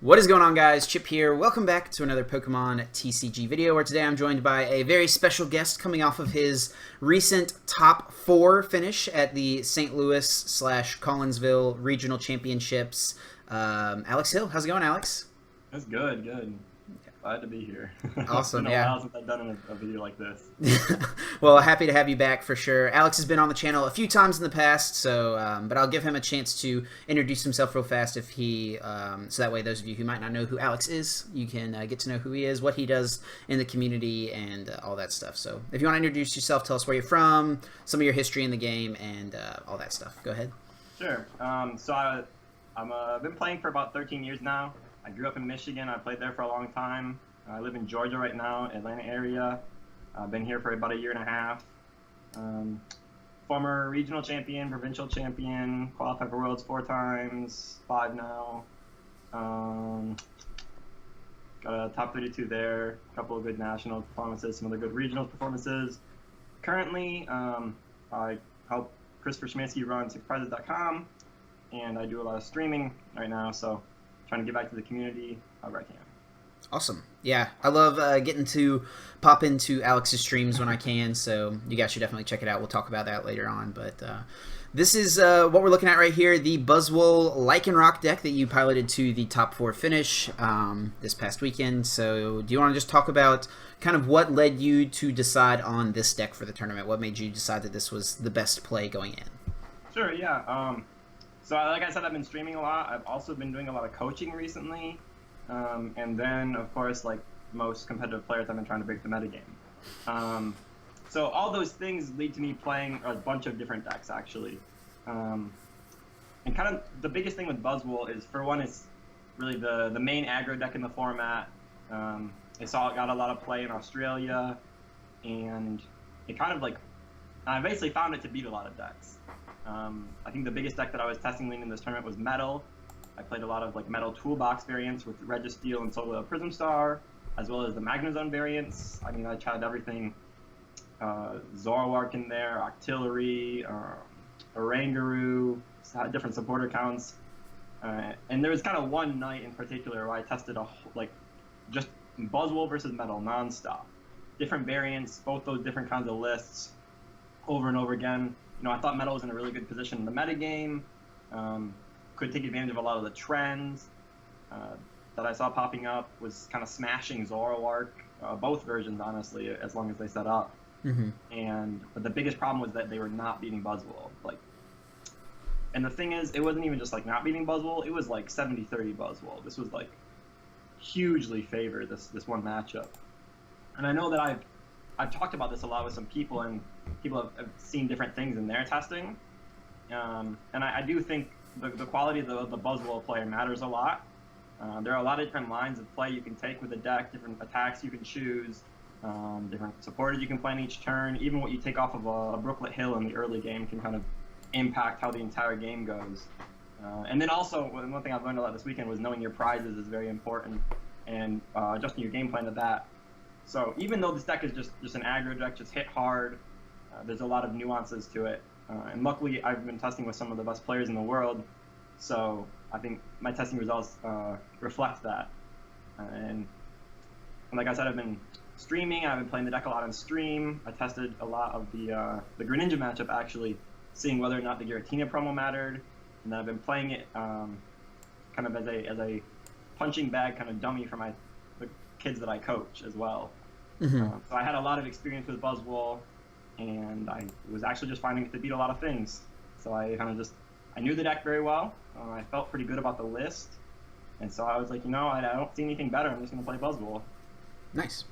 What is going on, guys? Chip here. Welcome back to another Pokemon TCG video, where today I'm joined by a very special guest coming off of his recent top 4 finish at the St. Louis/Collinsville Regional Championships. Alex Hill. How's it going, Alex? That's good. Glad to be here. Awesome, it's been a yeah. while since I've done a video like this. Well, happy to have you back for sure. Alex has been on the channel a few times in the past, so but I'll give him a chance to introduce himself real fast if he, so that way those of you who might not know who Alex is, you can get to know who he is, what he does in the community, and all that stuff. So if you want to introduce yourself, tell us where you're from, some of your history in the game, and all that stuff. Go ahead. Sure. I've been playing for about 13 years now. I grew up in Michigan. I played there for a long time. I live in Georgia right now, Atlanta area. I've been here for about a year and a half. Former regional champion, provincial champion, qualified for Worlds 4 times, 5 now. Got a top 32 there, a couple of good national performances, some other good regional performances. Currently, I help Christopher Schmansky run SixPrizes.com, and I do a lot of streaming right now, so trying to get back to the community however I can. Awesome. Yeah, I love getting to pop into Alex's streams when I can, so you guys should definitely check it out. We'll talk about that later on, but this is what we're looking at right here, the Buzzwole Lycanroc deck that you piloted to the top 4 finish this past weekend. So do you want to just talk about kind of what led you to decide on this deck for the tournament? What made you decide that this was the best play going in? Sure, yeah. So like I said, I've been streaming a lot. I've also been doing a lot of coaching recently. And then, of course, like most competitive players, I've been trying to break the metagame. So all those things lead to me playing a bunch of different decks, actually. And kind of the biggest thing with Buzzwole is, for one, it's really the main aggro deck in the format. It got a lot of play in Australia, and it kind of like, I basically found it to beat a lot of decks. I think the biggest deck that I was testing leading in this tournament was Metal. I played a lot of like Metal Toolbox variants with Registeel and Solo Prism Star, as well as the Magnezone variants. I mean, I tried everything. Zoroark in there, Octillery, Oranguru, different supporter counts. And there was kind of one night in particular where I tested just Buzzwole versus Metal nonstop. Different variants, both those different kinds of lists, over and over again. You know, I thought Metal was in a really good position in the metagame. Could take advantage of a lot of the trends that I saw popping up, was kind of smashing Zoroark, both versions, honestly, as long as they set up. Mm-hmm. But the biggest problem was that they were not beating Buzzwole. And the thing is, it wasn't even just like not beating Buzzwole, it was like 70-30 Buzzwole. This was like hugely favored, this one matchup. And I know that I've talked about this a lot with some people, and people have seen different things in their testing. And I do think the quality of the Buzzwole player matters a lot. There are a lot of different lines of play you can take with the deck, different attacks you can choose, different supporters you can play in each turn. Even what you take off of a Brooklet Hill in the early game can kind of impact how the entire game goes. And then also, one thing I've learned a lot this weekend was knowing your prizes is very important, and adjusting your game plan to that. So even though this deck is just an aggro deck, just hit hard, there's a lot of nuances to it. And luckily, I've been testing with some of the best players in the world, so I think my testing results reflect that. And like I said, I've been streaming. I've been playing the deck a lot on stream. I tested a lot of the Greninja matchup, actually, seeing whether or not the Giratina promo mattered. And then I've been playing it kind of as a punching bag kind of dummy for the kids that I coach as well. Mm-hmm. So I had a lot of experience with Buzzwole, and I was actually just finding it to beat a lot of things. So I kind of I knew the deck very well. I felt pretty good about the list. And so I was like, I don't see anything better. I'm just going to play Buzzwole. Nice.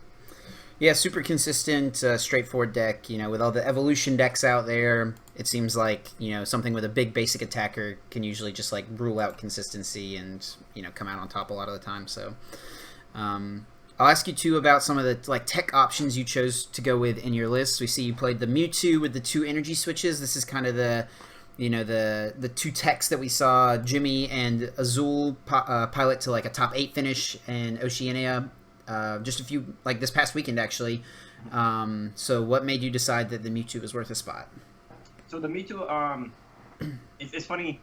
Yeah, super consistent, straightforward deck. With all the evolution decks out there, it seems like, something with a big basic attacker can usually just like rule out consistency and, come out on top a lot of the time. So, I'll ask you too about some of the tech options you chose to go with in your list. We see you played the Mewtwo with the 2 energy switches. This is kind of the 2 techs that we saw Jimmy and Azul pilot to like a top 8 finish in Oceania just a few this past weekend actually. So what made you decide that the Mewtwo was worth a spot? So the Mewtwo, it's funny.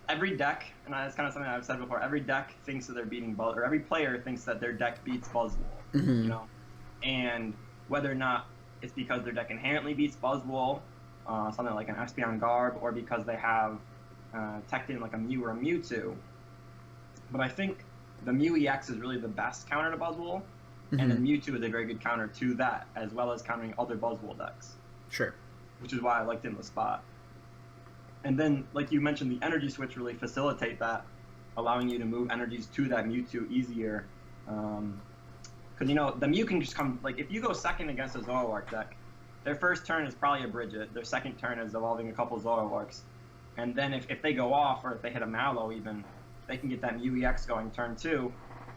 every deck, and that's kind of something I've said before, every deck thinks that they're beating Buzz, or every player thinks that their deck beats Buzzwole, you know? And whether or not it's because their deck inherently beats Buzzwole, something like an Espeon Garb, or because they have teched in like a Mew or a Mewtwo. But I think the Mew EX is really the best counter to Buzzwole, and the Mewtwo is a very good counter to that, as well as countering other Buzzwole decks. Sure. Which is why I liked it in the spot. And then, like you mentioned, the energy switch really facilitate that, allowing you to move energies to that Mewtwo easier. Because, you know, the Mew can just come, like, if you go second against a Zoroark deck, their first turn is probably a Bridget, their second turn is evolving a couple Zoroarks. And then if they go off, or if they hit a Mallow even, they can get that Mew EX going turn 2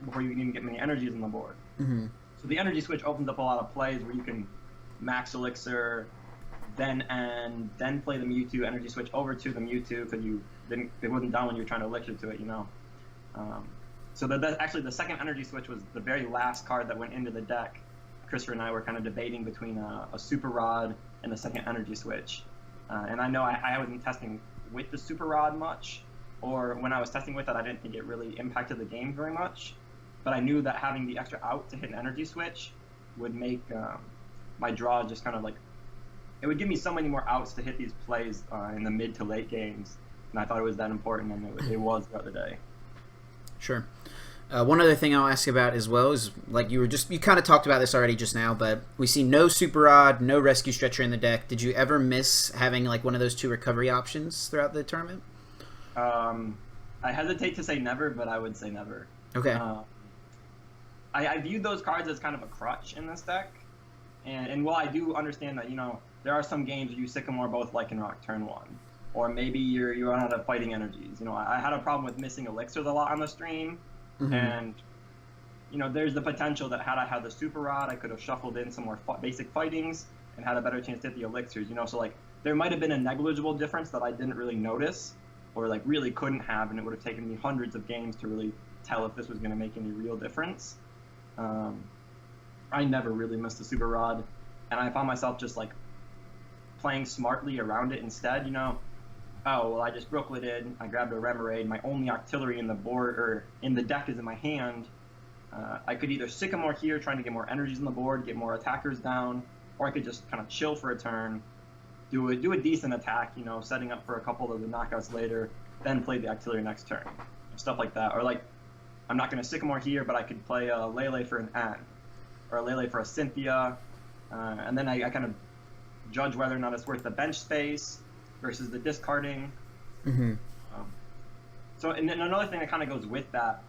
before you can even get many energies on the board. So the energy switch opens up a lot of plays where you can max Elixir, then play the Mewtwo, energy switch over to the Mewtwo because it wasn't down when you were trying to Elixir to it, you know. So actually the second energy switch was the very last card that went into the deck. Christopher and I were kind of debating between a Super Rod and the second energy switch. And I know I wasn't testing with the Super Rod much, or when I was testing with it, I didn't think it really impacted the game very much. But I knew that having the extra out to hit an energy switch would make my draw just kind of like, it would give me so many more outs to hit these plays in the mid to late games, and I thought it was that important, and it was throughout the day. Sure. One other thing I'll ask about as well is, like you kind of talked about this already just now, but we see no Super Rod, no Rescue Stretcher in the deck. Did you ever miss having like one of those 2 recovery options throughout the tournament? I hesitate to say never, but I would say never. Okay. I viewed those cards as kind of a crutch in this deck, and while I do understand that, you know, there are some games where you Sycamore both Lycanroc turn 1, or maybe you run out of fighting energies. You know, I had a problem with missing Elixirs a lot on the stream, and, you know, there's the potential that had I had the Super Rod, I could have shuffled in some more basic fightings and had a better chance to hit the Elixirs, you know, so, like, there might have been a negligible difference that I didn't really notice, or, like, really couldn't have, and it would have taken me hundreds of games to really tell if this was going to make any real difference. I never really missed the Super Rod, and I found myself just, like, playing smartly around it instead, you know. Oh, well, I just Brookleted, I grabbed a Remoraid, my only Octillery in the board, or in the deck is in my hand. I could either Sycamore here, trying to get more energies on the board, get more attackers down, or I could just kind of chill for a turn, do a decent attack, you know, setting up for a couple of the knockouts later, then play the Octillery next turn. Stuff like that. Or, like, I'm not going to Sycamore here, but I could play a Lele for an N, or a Lele for a Cynthia, and then I kind of judge whether or not it's worth the bench space versus the discarding. So, and then another thing that kind of goes with that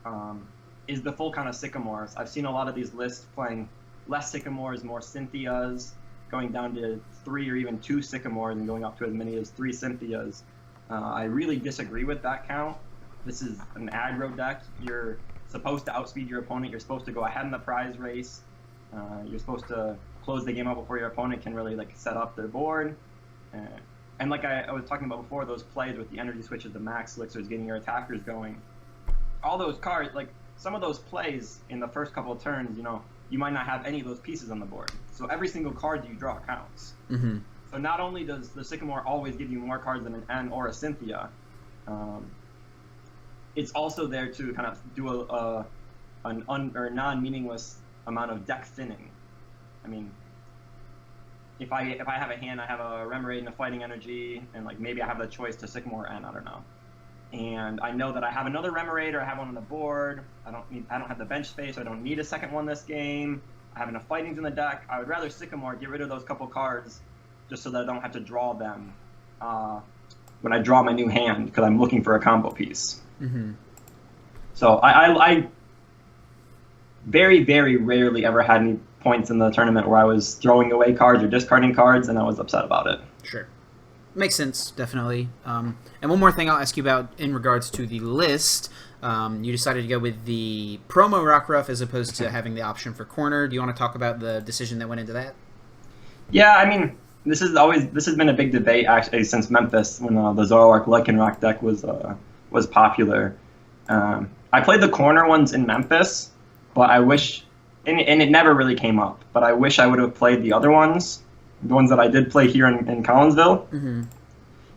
is the full kind of Sycamores. I've seen a lot of these lists playing less Sycamores, more Cynthias, going down to 3 or even 2 Sycamores and going up to as many as 3 Cynthias. I really disagree with that count. This is an aggro deck. You're supposed to outspeed your opponent. You're supposed to go ahead in the prize race. You're supposed to close the game out before your opponent can really like set up their board. And like I was talking about before, those plays with the energy switches, the max elixirs, getting your attackers going. All those cards, like some of those plays in the first couple of turns, you know, you might not have any of those pieces on the board. So every single card you draw counts. So not only does the Sycamore always give you more cards than an N or a Cynthia, it's also there to kind of do a non-meaningless amount of deck thinning. I mean, if I have a hand, I have a Remoraid and a Fighting Energy, and like maybe I have the choice to Sycamore N, I don't know. And I know that I have another Remoraid or I have one on the board. I don't have the bench space, so I don't need a second one this game. I have enough Fightings in the deck. I would rather Sycamore, get rid of those couple cards, just so that I don't have to draw them when I draw my new hand, because I'm looking for a combo piece. So I very, very rarely ever had any points in the tournament where I was throwing away cards or discarding cards, and I was upset about it. Sure. Makes sense, definitely. And one more thing I'll ask you about in regards to the list. You decided to go with the promo Rockruff as opposed to having the option for corner. Do you want to talk about the decision that went into that? Yeah, I mean, this has been a big debate actually since Memphis, when the Zoroark Lycanroc deck was popular. I played the corner ones in Memphis, but I wish, and it never really came up, but I wish I would have played the other ones, the ones that I did play here in Collinsville.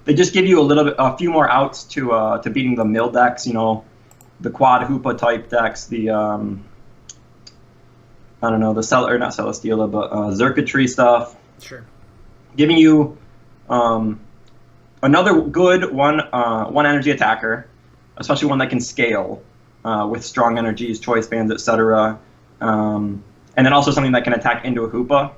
they just give you a few more outs to beating the mill decks. The quad hoopa type decks, the I don't know, not Celesteela, but Xurkitree stuff. Sure. Giving you another good one energy attacker, especially one that can scale with strong energies, choice bands, etc. And then also something that can attack into a hoopa.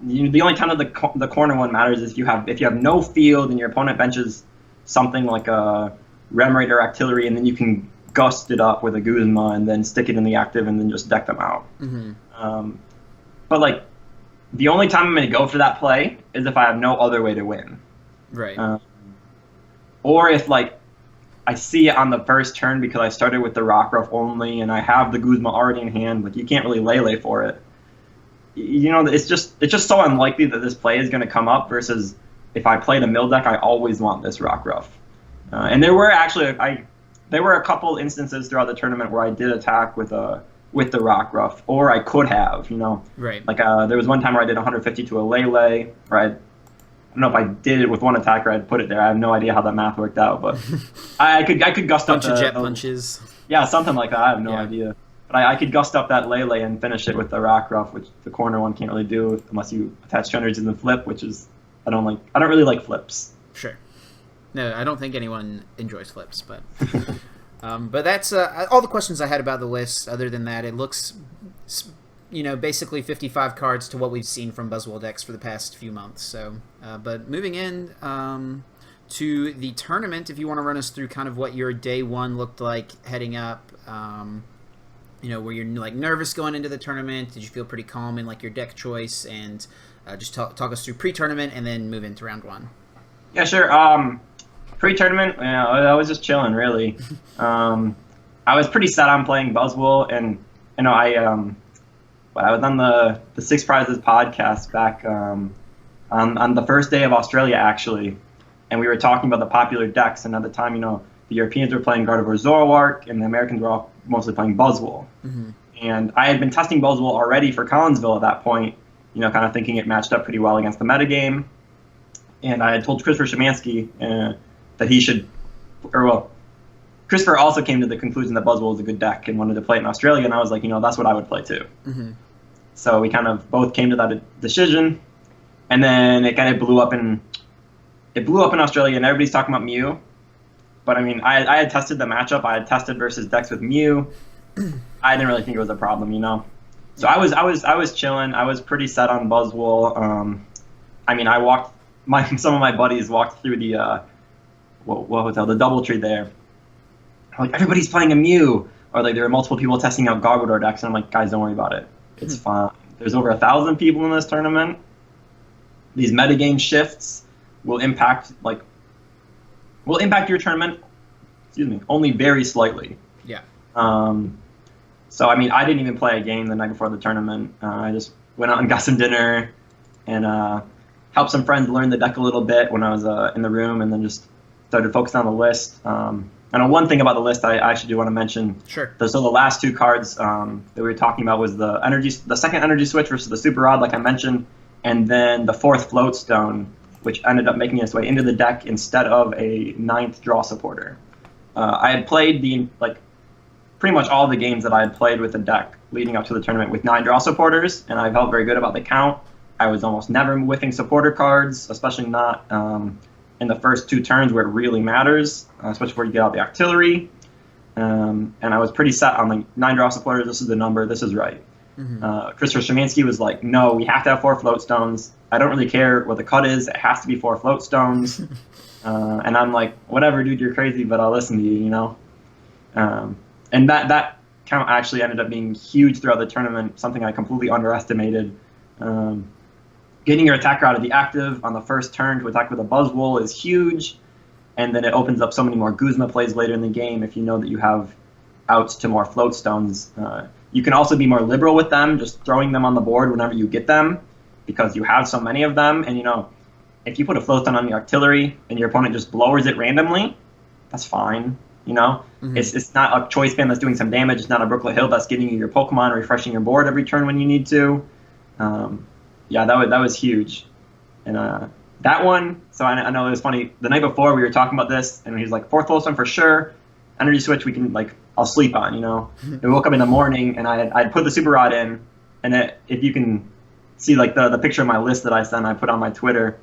The only time that the corner one matters is if you have no field and your opponent benches something like a Remoraid or Artillery, and then you can gust it up with a Guzma and then stick it in the active and then just deck them out. Mm-hmm. But like, the only time I'm going to go for that play is if I have no other way to win. Right. Or if like I see it on the first turn because I started with the Rockruff only and I have the Guzma already in hand, like you can't really Lele for it. It's just so unlikely that this play is going to come up versus if I played a mill deck, I always want this Rockruff. And there were a couple instances throughout the tournament where I did attack with the Rockruff, or I could have, Right. Like there was one time where I did 150 to a Lele, where I don't know if I did it with one attack or I'd put it there. I have no idea how that math worked out, but I could gust up bunch of jet punches. Yeah, something like that. I have no Yeah. idea. But I could gust up that Lele and finish it with the Rockruff, which the corner one can't really do unless you attach 2 energies in the flip, which is I don't really like flips. Sure. No, I don't think anyone enjoys flips, but but that's all the questions I had about the list. Other than that, it looks, basically 55 cards to what we've seen from Buzzwole decks for the past few months. So, but moving in to the tournament, if you want to run us through kind of what your day one looked like heading up, were you like nervous going into the tournament? Did you feel pretty calm in like your deck choice? And just talk us through pre-tournament and then move into round one. Yeah, sure. Pre-tournament, I was just chilling, really. I was pretty set on playing Buzzwole, and I was on the Six Prizes podcast back on the first day of Australia, actually, and we were talking about the popular decks, and at the time, the Europeans were playing Gardevoir Zoroark, and the Americans were all mostly playing Buzzwole. Mm-hmm. And I had been testing Buzzwole already for Collinsville at that point, kind of thinking it matched up pretty well against the metagame. And I had told Christopher Szymanski that he should, Christopher also came to the conclusion that Buzzwole was a good deck and wanted to play it in Australia, and I was like, that's what I would play too. Mm-hmm. So we kind of both came to that decision, and then it kind of blew up in Australia, and everybody's talking about Mew. But I mean, I had tested the matchup. I had tested versus decks with Mew. I didn't really think it was a problem, So I was chilling. I was pretty set on Buzzwole. I mean, some of my buddies walked through the hotel, the DoubleTree there. Like, everybody's playing a Mew, or like there were multiple people testing out Garbodor decks, and I'm like, guys, don't worry about it. It's fine. There's over 1,000 people in this tournament. These metagame shifts will impact your tournament. Only very slightly. Yeah. So I mean, I didn't even play a game the night before the tournament. I just went out and got some dinner, and helped some friends learn the deck a little bit when I was in the room, and then just started focusing on the list. And one thing about the list I actually do want to mention. Sure. So the last 2 cards that we were talking about was the second energy switch versus the Super Rod, like I mentioned, and then the 4th Float Stone, which ended up making its way into the deck instead of a 9th draw supporter. I had played pretty much all the games that I had played with the deck leading up to the tournament with 9 draw supporters, and I felt very good about the count. I was almost never whiffing supporter cards, especially not in the first 2 turns where it really matters, especially before you get out the Artillery. And I was pretty set on 9 draw supporters. This is the number. This is right. Mm-hmm. Christopher Szymanski was like, no, we have to have 4 float stones. I don't really care what the cut is. It has to be 4 float stones. And I'm like, whatever, dude, you're crazy, but I'll listen to you, And that count actually ended up being huge throughout the tournament, something I completely underestimated. Getting your attacker out of the active on the first turn to attack with a Buzzwole is huge, and then it opens up so many more Guzma plays later in the game if you know that you have outs to more float stones. You can also be more liberal with them, just throwing them on the board whenever you get them, because you have so many of them. And if you put a float stone on the Artillery and your opponent just blowers it randomly, that's fine. Mm-hmm. It's not a choice band that's doing some damage. It's not a Brooklet Hill that's getting you your Pokemon, refreshing your board every turn when you need to. Yeah, that was huge, and that one. So I know it was funny. The night before we were talking about this, and he was like, fourth lowest one for sure. Energy switch we can like I'll sleep on, you know. And we woke up in the morning and I'd put the super rod in, and if you can see like the picture of my list that I put on my Twitter,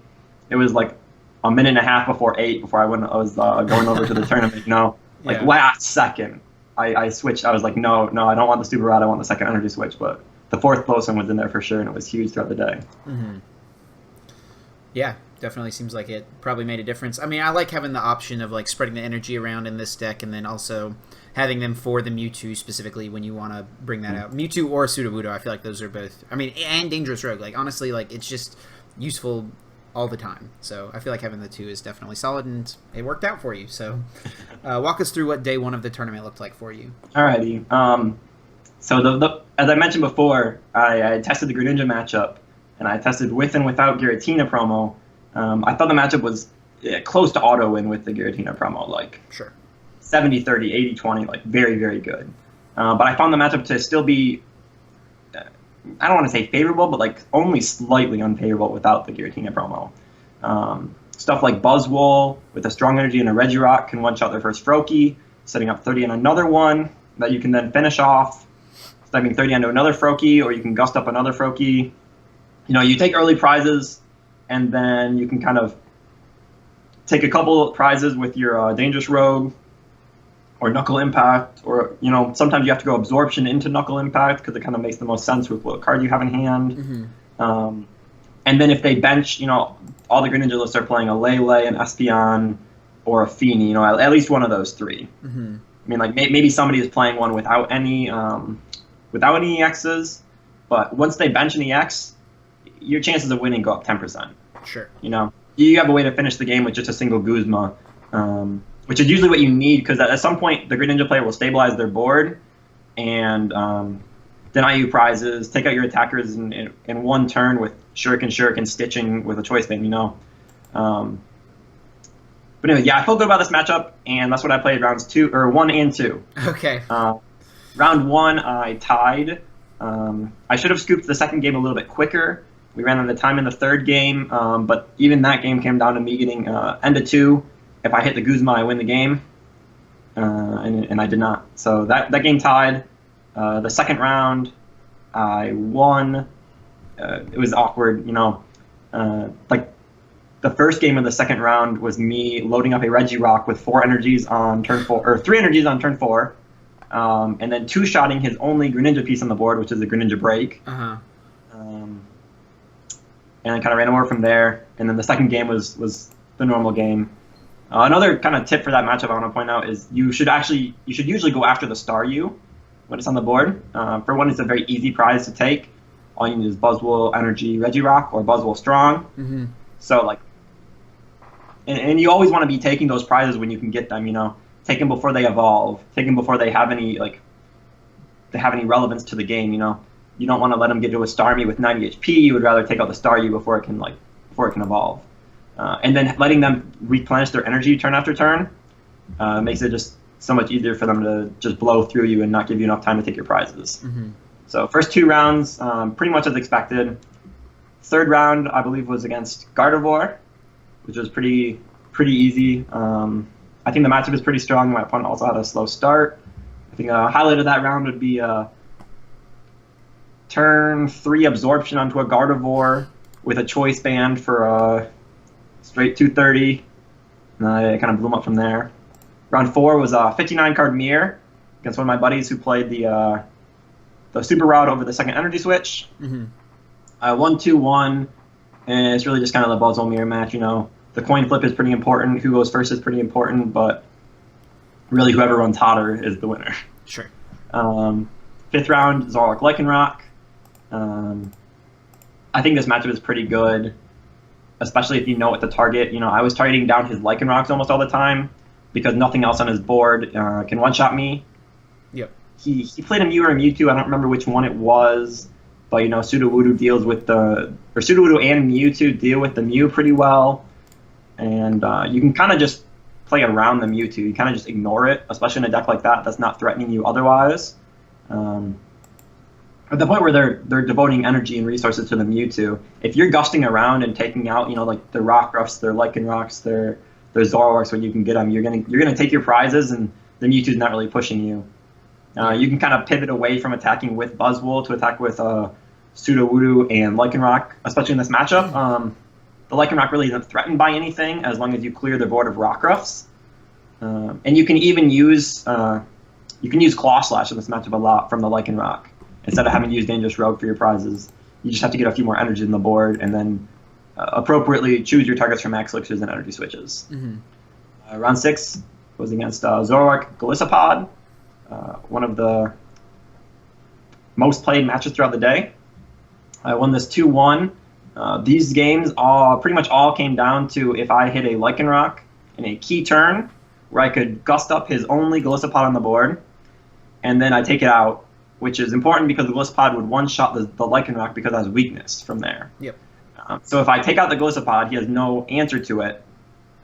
it was like a minute and a half before 8 before I was going over to the tournament, you know. Like last second, I switched. I was like, no, I don't want the super rod. I want the second energy switch. But the fourth close one was in there for sure, and it was huge throughout the day. Mm-hmm. Yeah, definitely seems like it probably made a difference. I mean, I like having the option of like spreading the energy around in this deck, and then also having them for the Mewtwo specifically when you want to bring that out. Mewtwo or Sudowoodo, I feel like those are both. I mean, and Dangerous Rogue. Like honestly, like it's just useful all the time. So I feel like having the two is definitely solid, and it worked out for you. So walk us through what day one of the tournament looked like for you. Alrighty. So as I mentioned before, I tested the Greninja matchup, and I tested with and without Giratina promo. I thought the matchup was close to auto win with the Giratina promo, like sure 70-30, 80-20, like very, very good. But I found the matchup to still be, I don't want to say favorable, but like only slightly unfavorable without the Giratina promo. Stuff like Buzzwole with a strong energy and a Regirock can one-shot their first Froakie, setting up 30 on another one that you can then finish off, stepping 30 onto another Froakie, or you can gust up another Froakie. You know, you take early prizes, and then you can kind of take a couple prizes with your Dangerous Rogue, or Knuckle Impact, or, you know, sometimes you have to go Absorption into Knuckle Impact because it kind of makes the most sense with what card you have in hand. Mm-hmm. And then if they bench, you know, all the Greninja lists are playing a Lele, an Espeon, or a Feeny, you know, at least one of those three. Mm-hmm. I mean, like maybe somebody is playing one without any EXs, but once they bench an EX, your chances of winning go up 10%. Sure. You know, you have a way to finish the game with just a single Guzma. Which is usually what you need, because at some point the Greninja player will stabilize their board and deny you prizes, take out your attackers in one turn with Shuriken, stitching with a Choice Band, you know. But anyway, yeah, I felt good about this matchup, and that's what I played rounds 1 and 2. Okay. Round 1, I tied. I should have scooped the second game a little bit quicker. We ran out of time in the third game, but even that game came down to me getting end of 2. If I hit the Guzma, I win the game, and I did not. So that game tied. The second round, I won. It was awkward, you know. Like the first game of the second round was me loading up a Regirock with 4 energies on turn 4, or 3 energies on turn 4, and then 2-shotting his only Greninja piece on the board, which is the Greninja Break. Uh-huh. And I kind of ran over from there. And then the second game was the normal game. Another kind of tip for that matchup I want to point out is you should usually go after the Staryu when it's on the board. For one, it's a very easy prize to take. All you need is Buzzwole, Energy, Regirock, or Buzzwole Strong. Mm-hmm. So like, and you always want to be taking those prizes when you can get them. You know, take them before they evolve. Take them before they have any relevance to the game. You know, you don't want to let them get to a Starmie with 90 HP. You would rather take out the Staryu before it can evolve. And then letting them replenish their energy turn after turn makes it just so much easier for them to just blow through you and not give you enough time to take your prizes. Mm-hmm. So first 2 rounds, pretty much as expected. Third round, I believe, was against Gardevoir, which was pretty easy. I think the matchup is pretty strong. My opponent also had a slow start. I think a highlight of that round would be turn 3 Absorption onto a Gardevoir with a Choice Band for a straight 230, and I kind of blew him up from there. Round 4 was a 59-card mirror against one of my buddies who played the Super Rod over the second energy switch. Mm-hmm. 1-2-1, and it's really just kind of the Buzzwole mirror match. You know, the coin flip is pretty important. Who goes first is pretty important, but really whoever runs hotter is the winner. Sure. 5th round, Zoroark Lycanroc. I think this matchup is pretty good, especially if you know what to target. You know, I was targeting down his Lycanrocs almost all the time because nothing else on his board can one-shot me. Yep. He played a Mew or a Mewtwo. I don't remember which one it was, but you know, Sudowoodo and Mewtwo deal with the Mew pretty well, and you can kind of just play around the Mewtwo. You kind of just ignore it, especially in a deck like that that's not threatening you otherwise. at the point where they're devoting energy and resources to the Mewtwo, if you're gusting around and taking out, like their Rockruffs, their Lycanrocs, their Zoroarks when you can get them, you're gonna take your prizes, and the Mewtwo's not really pushing you. You can kind of pivot away from attacking with Buzzwole to attack with Sudowoodo and Lycanroc, especially in this matchup. The Lycanroc really isn't threatened by anything as long as you clear the board of Rockruffs. And you can even use Claw Slash in this matchup a lot from the Lycanroc instead of having to use Dangerous Rogue for your prizes. You just have to get a few more energy in the board and then appropriately choose your targets for Max Elixirs and energy switches. Mm-hmm. Round 6 was against Zoroark Golisopod, one of the most played matches throughout the day. I won this 2-1. These games pretty much all came down to if I hit a Lycanroc in a key turn where I could gust up his only Golisopod on the board, and then I take it out, which is important because the Golisopod would one-shot the Lycanroc because it has weakness from there. Yep. So if I take out the Golisopod, he has no answer to it,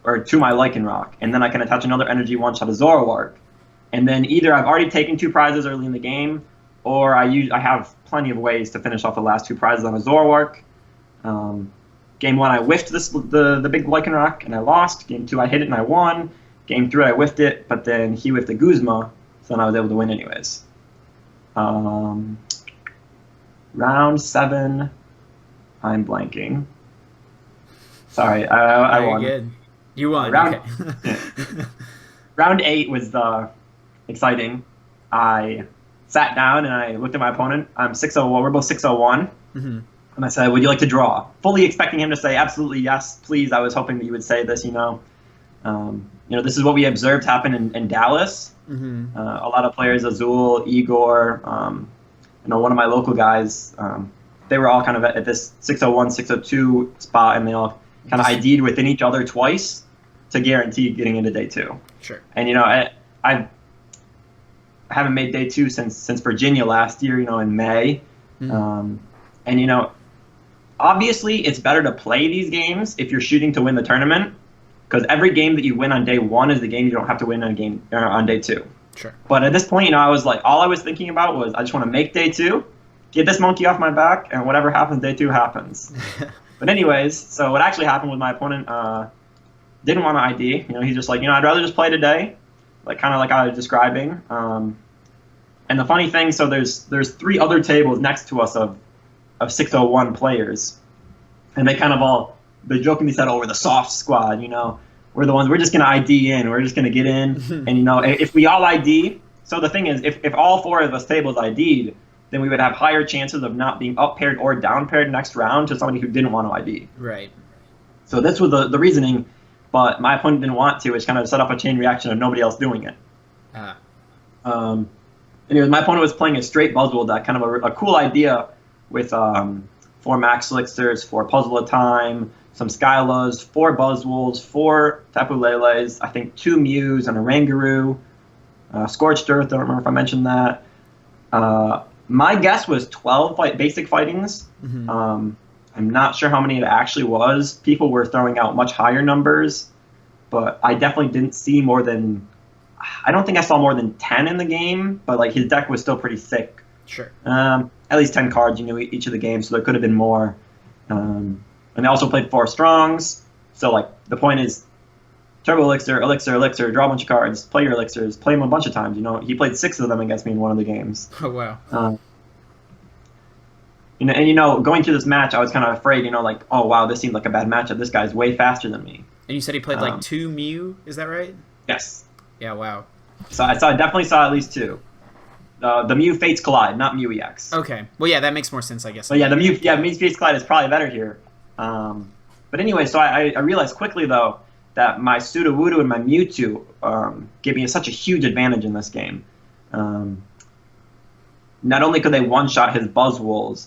or to my Lycanroc, and then I can attach another energy one-shot a Zoroark, and then either I've already taken 2 prizes early in the game, or I have plenty of ways to finish off the last 2 prizes on a Zoroark. Game 1, I whiffed the big Lycanroc, and I lost. Game 2, I hit it, and I won. Game 3, I whiffed it, but then he whiffed the Guzma, so then I was able to win anyways. Round 7, I'm blanking. Sorry, I won. Good. You won. Round, okay. Round 8 was exciting. I sat down and I looked at my opponent. I'm 6-0. We're both 6-0-1. Mm-hmm. And I said, "Would you like to draw?" Fully expecting him to say, "Absolutely, yes, please." I was hoping that you would say this. This is what we observed happen in Dallas. Mm-hmm. A lot of players, Azul, Igor, one of my local guys, they were all kind of at this 6-0-1, 6-0-2 spot, and they all kind of ID'd within each other twice to guarantee getting into day 2. Sure. And I haven't made day 2 since Virginia last year, in May. Mm-hmm. Obviously it's better to play these games if you're shooting to win the tournament, because every game that you win on day 1 is the game you don't have to win on day 2. Sure. But at this point, I was like, all I was thinking about was I just want to make day 2, get this monkey off my back, and whatever happens, day 2 happens. But anyways, so what actually happened was my opponent didn't want to ID. He's just like, I'd rather just play today, kind of like I was describing. And the funny thing, so there's 3 other tables next to us of 601 players, and they kind of they jokingly said, "Oh, we're the soft squad, we're the ones, we're just gonna ID in, we're just gonna get in." And if we all ID, so the thing is, if all 4 of us tables ID'd, then we would have higher chances of not being up paired or down paired next round to somebody who didn't want to ID. Right. So this was the reasoning, but my opponent didn't want to. It's kind of set up a chain reaction of nobody else doing it. Anyways, my opponent was playing a straight Buzzwole deck, kind of a cool idea with 4 Max Elixirs, 4 Puzzle of Time, some Skylas, 4 Buzzwoles, 4 Tapu Leles, I think 2 Mews and a Rangaroo, Scorched Earth, I don't remember if I mentioned that. My guess was 12 basic fightings. Mm-hmm. I'm not sure how many it actually was. People were throwing out much higher numbers, but I definitely didn't see more than, I don't think I saw more than 10 in the game, but his deck was still pretty thick. Sure. At least 10 cards, each of the games, so there could have been more. And they also played 4 Strongs, so the point is, Turbo Elixir, Elixir, Elixir, draw a bunch of cards, play your Elixirs, play them a bunch of times. He played 6 of them against me in one of the games. Oh, wow. Going through this match, I was kind of afraid, oh, wow, this seems like a bad matchup. This guy's way faster than me. And you said he played 2 Mew, is that right? Yes. Yeah, wow. So I definitely saw at least 2. The Mew Fates Collide, not Mew EX. Okay. Well, yeah, that makes more sense, I guess. But yeah, Mew Fates Collide is probably better here. But anyway, so I realized quickly, though, that my Sudowoodo and my Mewtwo gave me such a huge advantage in this game. Not only could they one-shot his Buzzwoles,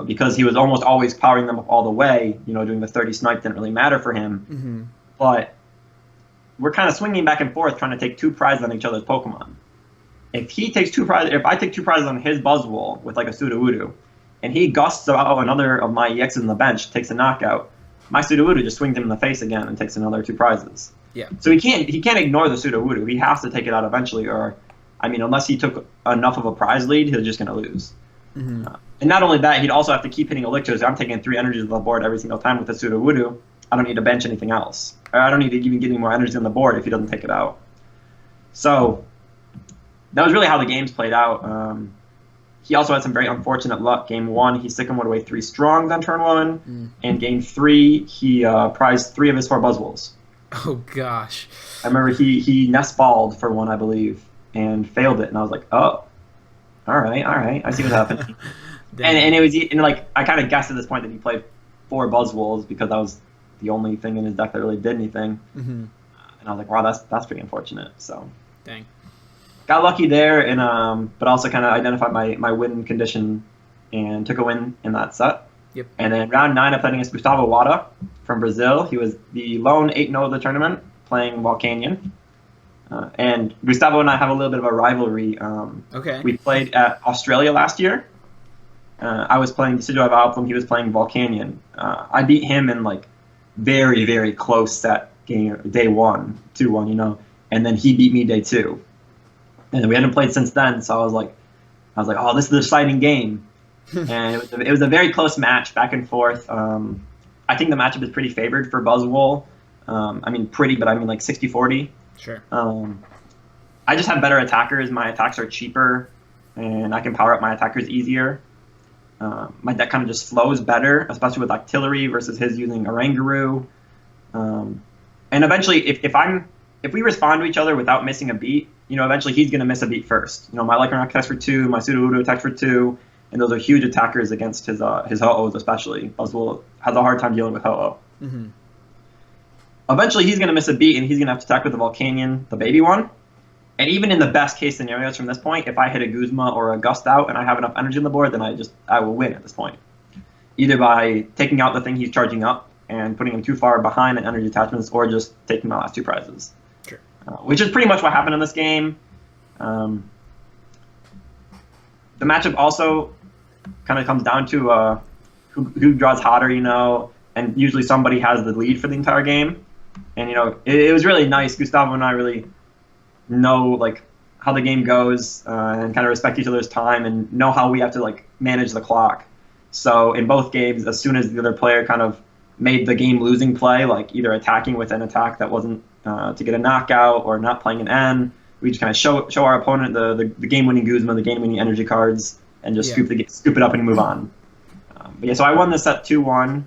because he was almost always powering them up all the way, doing the 30 snipe didn't really matter for him. Mm-hmm. But we're kind of swinging back and forth trying to take 2 prizes on each other's Pokemon. If I take 2 prizes on his Buzzwole with a Sudowoodo, and he gusts out another of my EXs in the bench, takes a knockout, my Sudowoodo just swings him in the face again and takes another 2 prizes. Yeah. So he can't ignore the Sudowoodo. He has to take it out eventually, or unless he took enough of a prize lead, he's just gonna lose. Mm-hmm. And not only that, he'd also have to keep hitting elixirs. I'm taking 3 energies on the board every single time with the Sudowoodo. I don't need to bench anything else. Or I don't need to even get any more energy on the board if he doesn't take it out. So that was really how the games played out. He also had some very unfortunate luck. Game 1, he sycamore away 3 strongs on turn 1. And game 3, he prized 3 of his 4 Buzzwoles. Oh, gosh. I remember he nest balled for one, I believe, and failed it. And I was like, oh, all right, I see what's happening. and it was like, I kind of guessed at this point that he played 4 Buzzwoles because that was the only thing in his deck that really did anything. Mm-hmm. And I was like, wow, that's pretty unfortunate. So dang. Got lucky there, and but also kind of identified my win condition and took a win in that set. Yep. And then round 9, I played against Gustavo Wada from Brazil. He was the lone 8-0 of the tournament, playing Volcanion. And Gustavo and I have a little bit of a rivalry. Okay. We played at Australia last year. I was playing Decidueye Vileplume. He was playing Volcanion. I beat him in like very, very close set game, day 1, 2-1, you know. And then he beat me day 2. And we hadn't played since then, so I was like, oh, this is an exciting game. And it was a very close match, back and forth. I think the matchup is pretty favored for Buzzwole. I mean, pretty, but I mean like 60-40. Sure. I just have better attackers. My attacks are cheaper, and I can power up my attackers easier. My deck kind of just flows better, especially with Octillery versus his using Oranguru. And eventually, if we respond to each other without missing a beat, you know, eventually he's going to miss a beat first. You know, my Lycanroc attacks for 2, my Sudowoodo attacks for 2, and those are huge attackers against his Ho-Ohs especially. Buzzwole has a hard time dealing with Ho-Oh. Mm-hmm. Eventually he's going to miss a beat, and he's going to have to attack with the Volcanion, the baby one. And even in the best case scenarios from this point, if I hit a Guzma or a Gust out and I have enough energy on the board, then I will win at this point. Either by taking out the thing he's charging up and putting him too far behind in energy attachments, or just taking my last 2 prizes. Sure. Which is pretty much what happened in this game. The matchup also kind of comes down to who draws hotter, you know, and usually somebody has the lead for the entire game. And, you know, it was really nice. Gustavo and I really know, like, how the game goes and kind of respect each other's time and know how we have to, like, manage the clock. So in both games, as soon as the other player kind of made the game-losing play, like either attacking with an attack that wasn't to get a knockout or not playing an N, we just kind of show our opponent the game-winning Guzma, the game-winning energy cards, and just scoop it up and move on. But yeah, so I won this at 2-1,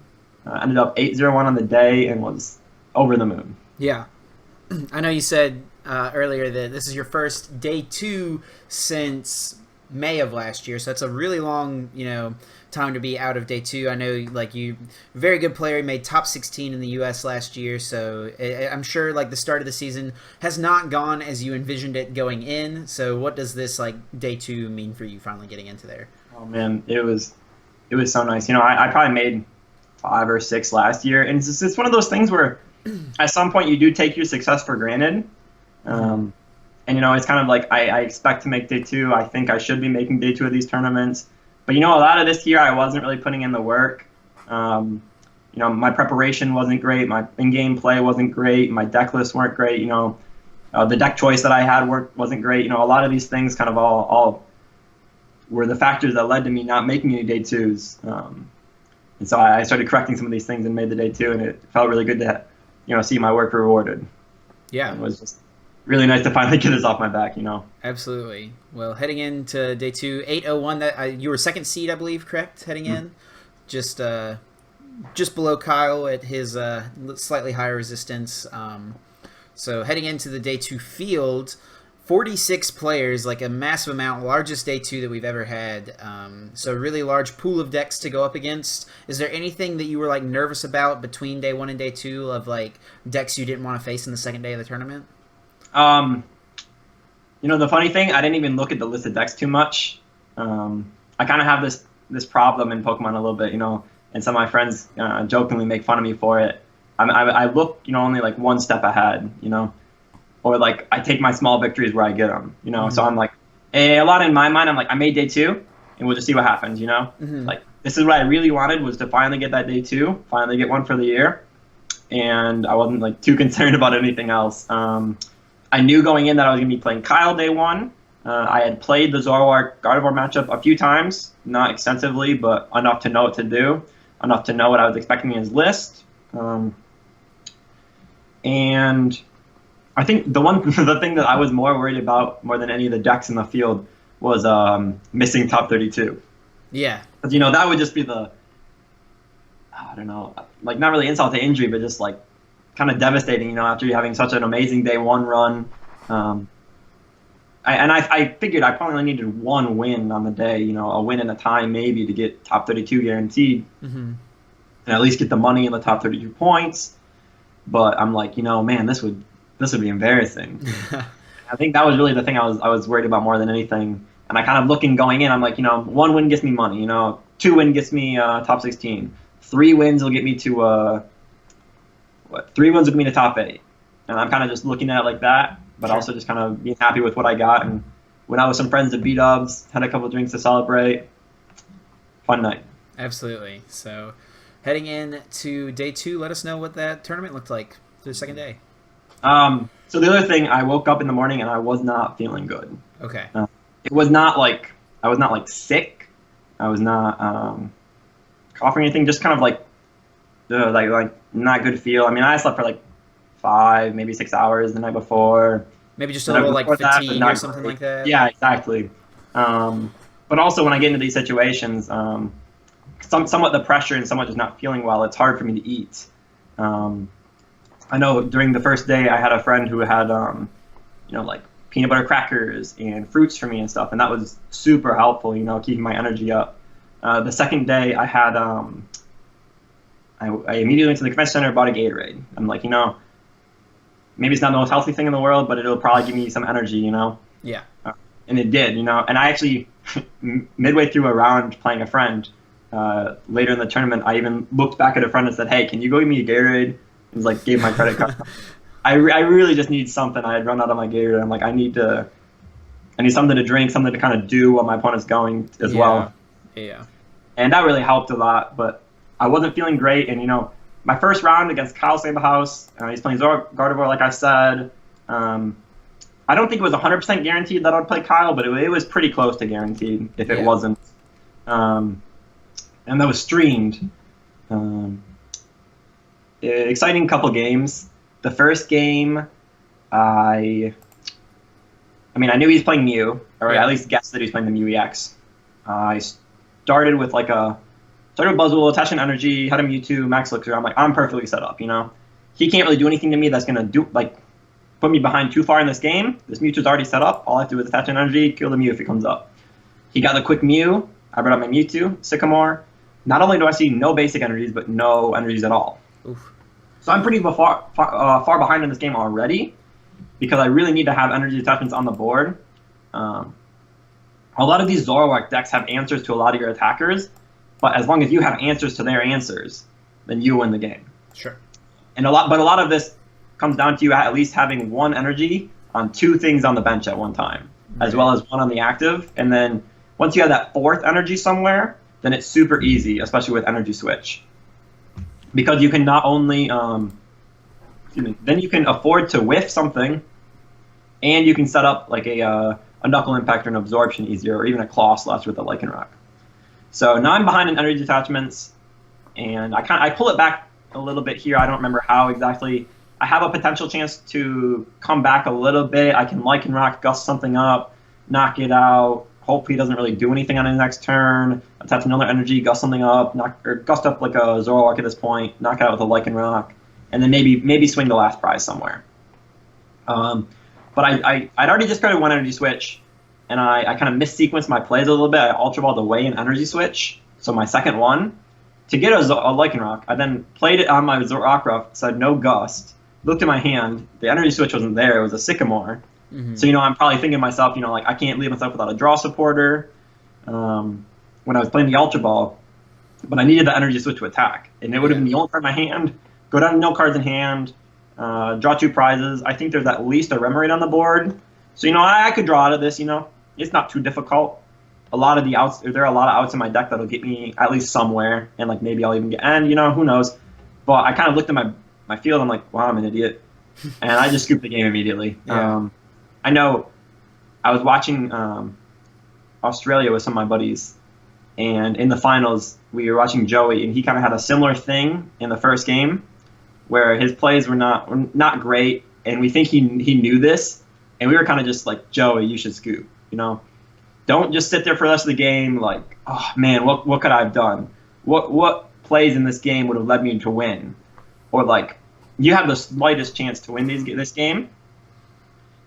ended up 8-0-1 on the day, and was over the moon. Yeah. I know you said earlier that this is your first day 2 since May of last year, so that's a really long, you know, time to be out of day 2. I know, like, you very good player, made top 16 in the US last year, so I'm sure, like, the start of the season has not gone as you envisioned it going in. So what does this, like, day 2 mean for you finally getting into there? Oh man, it was so nice. You know, I probably made 5 or 6 last year, and it's one of those things where at some point you do take your success for granted. And, you know, it's kind of like I expect to make day 2. I think I should be making day 2 of these tournaments. But, you know, a lot of this year I wasn't really putting in the work. You know, my preparation wasn't great. My in-game play wasn't great. My deck lists weren't great. You know, the deck choice that I had wasn't great. You know, a lot of these things kind of all were the factors that led to me not making any day 2s. And so I started correcting some of these things and made the day 2, and it felt really good to, you know, see my work rewarded. Yeah. It was just really nice to finally get this off my back, you know. Absolutely. Well, heading into day 2, 8-0-1, that you were 2nd seed, I believe, correct? Heading in, just below Kyle at his slightly higher resistance. So heading into the day 2 field, 46 players, like a massive amount, largest day 2 that we've ever had. So really large pool of decks to go up against. Is there anything that you were, like, nervous about between day 1 and day 2 of, like, decks you didn't want to face in the second day of the tournament? You know, the funny thing, I didn't even look at the list of decks too much. I kind of have this problem in Pokemon a little bit, you know, and some of my friends jokingly make fun of me for it. I look, you know, only like 1 step ahead, you know, or like I take my small victories where I get them, you know. Mm-hmm. So I'm like, a lot in my mind, I'm like, I made day 2, and we'll just see what happens, you know. Mm-hmm. Like, this is what I really wanted, was to finally get that day 2, finally get one for the year, and I wasn't like too concerned about anything else. I knew going in that I was going to be playing Kyle day 1. I had played the Zoroark Gardevoir matchup a few times, not extensively, but enough to know what to do, enough to know what I was expecting in his list. And I think the thing that I was more worried about more than any of the decks in the field was missing top 32. Yeah. Because, that would just be I don't know, like not really insult to injury, but just like kind of devastating, after you having such an amazing day one run. I figured I probably only needed one win on the day, a win and a tie maybe to get top 32 guaranteed. Mm-hmm. And at least get the money in the top 32 points. But I'm like, man, this would be embarrassing. I think that was really the thing I was worried about more than anything. And I kind of looking going in, I'm like, one win gets me money, 2 win gets me top 16. 3 wins will get me to 3 wins will get me to top 8. And I'm kind of just looking at it like that, but also just kind of being happy with what I got. And went out with some friends at B-Dubs, had a couple of drinks to celebrate. Fun night. Absolutely. So heading in to day 2, let us know what that tournament looked like for the second day. So the other thing, I woke up in the morning and I was not feeling good. Okay. It was not like I was not like sick. I was not coughing or anything. Just kind of like not good feel. I mean, I slept for like 5, maybe 6 hours the night before. Maybe just a little like fatigue or something like that. Yeah, exactly. But also when I get into these situations, somewhat the pressure and somewhat just not feeling well, it's hard for me to eat. I know during the first day I had a friend who had, like peanut butter crackers and fruits for me and stuff, and that was super helpful, keeping my energy up. The second day I had, I immediately went to the convention center and bought a Gatorade. I'm like, maybe it's not the most healthy thing in the world, but it'll probably give me some energy, Yeah. And it did, and I actually, midway through a round playing a friend, later in the tournament, I even looked back at a friend and said, hey, can you go give me a Gatorade? And like gave my credit card. I really just need something. I had run out of my Gatorade. I'm like, I need something to drink, something to kind of do while my opponent's going as well. Yeah. And that really helped a lot, but I wasn't feeling great. And, my first round against Kyle Saberhaus, he's playing Gardevoir, like I said. I don't think it was 100% guaranteed that I'd play Kyle, but it was pretty close to guaranteed if it wasn't. And that was streamed. Exciting couple games. The first game, I knew he was playing Mew, or at least guessed that he was playing the Mew EX. I started with Buzzwole, Attachment Energy, had a Mewtwo, Max Elixir. I'm like, I'm perfectly set up, He can't really do anything to me that's gonna put me behind too far in this game. This Mewtwo's already set up. All I have to do is Attachment Energy, kill the Mew if it comes up. He got the quick Mew. I brought up my Mewtwo, Sycamore. Not only do I see no basic energies, but no energies at all. Oof. So I'm pretty far behind in this game already, because I really need to have energy attachments on the board. A lot of these Zoroark decks have answers to a lot of your attackers, but as long as you have answers to their answers, then you win the game. Sure. And a lot of this comes down to you at least having 1 energy on 2 things on the bench at one time, as well as 1 on the active. And then once you have that 4th energy somewhere, then it's super easy, especially with energy switch. Because you can not only, then you can afford to whiff something, and you can set up like a Knuckle Impact or an Absorption easier, or even a Claw Slash with a Lycanroc. So now I'm behind in energy attachments, and I pull it back a little bit here. I don't remember how exactly. I have a potential chance to come back a little bit. I can Lycanroc, gust something up, knock it out. Hopefully he doesn't really do anything on his next turn. Attach another energy, gust something up, gust up like a Zoroark at this point, knock it out with a Lycanroc, and then maybe swing the last prize somewhere. But I'd already discarded 1 energy switch, and I kind of missequenced my plays a little bit. I Ultra Balled away an energy switch, so my second one, to get a Lycanroc. I then played it on my Zoroark, said no gust, looked at my hand, the energy switch wasn't there, it was a Sycamore. Mm-hmm. So, I'm probably thinking to myself, I can't leave myself without a draw supporter when I was playing the Ultra Ball, but I needed the energy switch to attack. And it would have been the only card in my hand, go down to no cards in hand, draw 2 prizes. I think there's at least a Remoraid on the board. So, I could draw out of this, It's not too difficult. There are a lot of outs in my deck that'll get me at least somewhere, and maybe I'll even get end, who knows. But I kind of looked at my field, I'm like, wow, I'm an idiot. And I just scooped the game immediately. Yeah. I know I was watching Australia with some of my buddies, and in the finals we were watching Joey, and he kind of had a similar thing in the first game, where his plays were not great, and we think he knew this, and we were kind of just like, Joey, you should scoop, don't just sit there for the rest of the game like, oh man, what could I have done? What plays in this game would have led me to win? Or like, you have the slightest chance to win this game,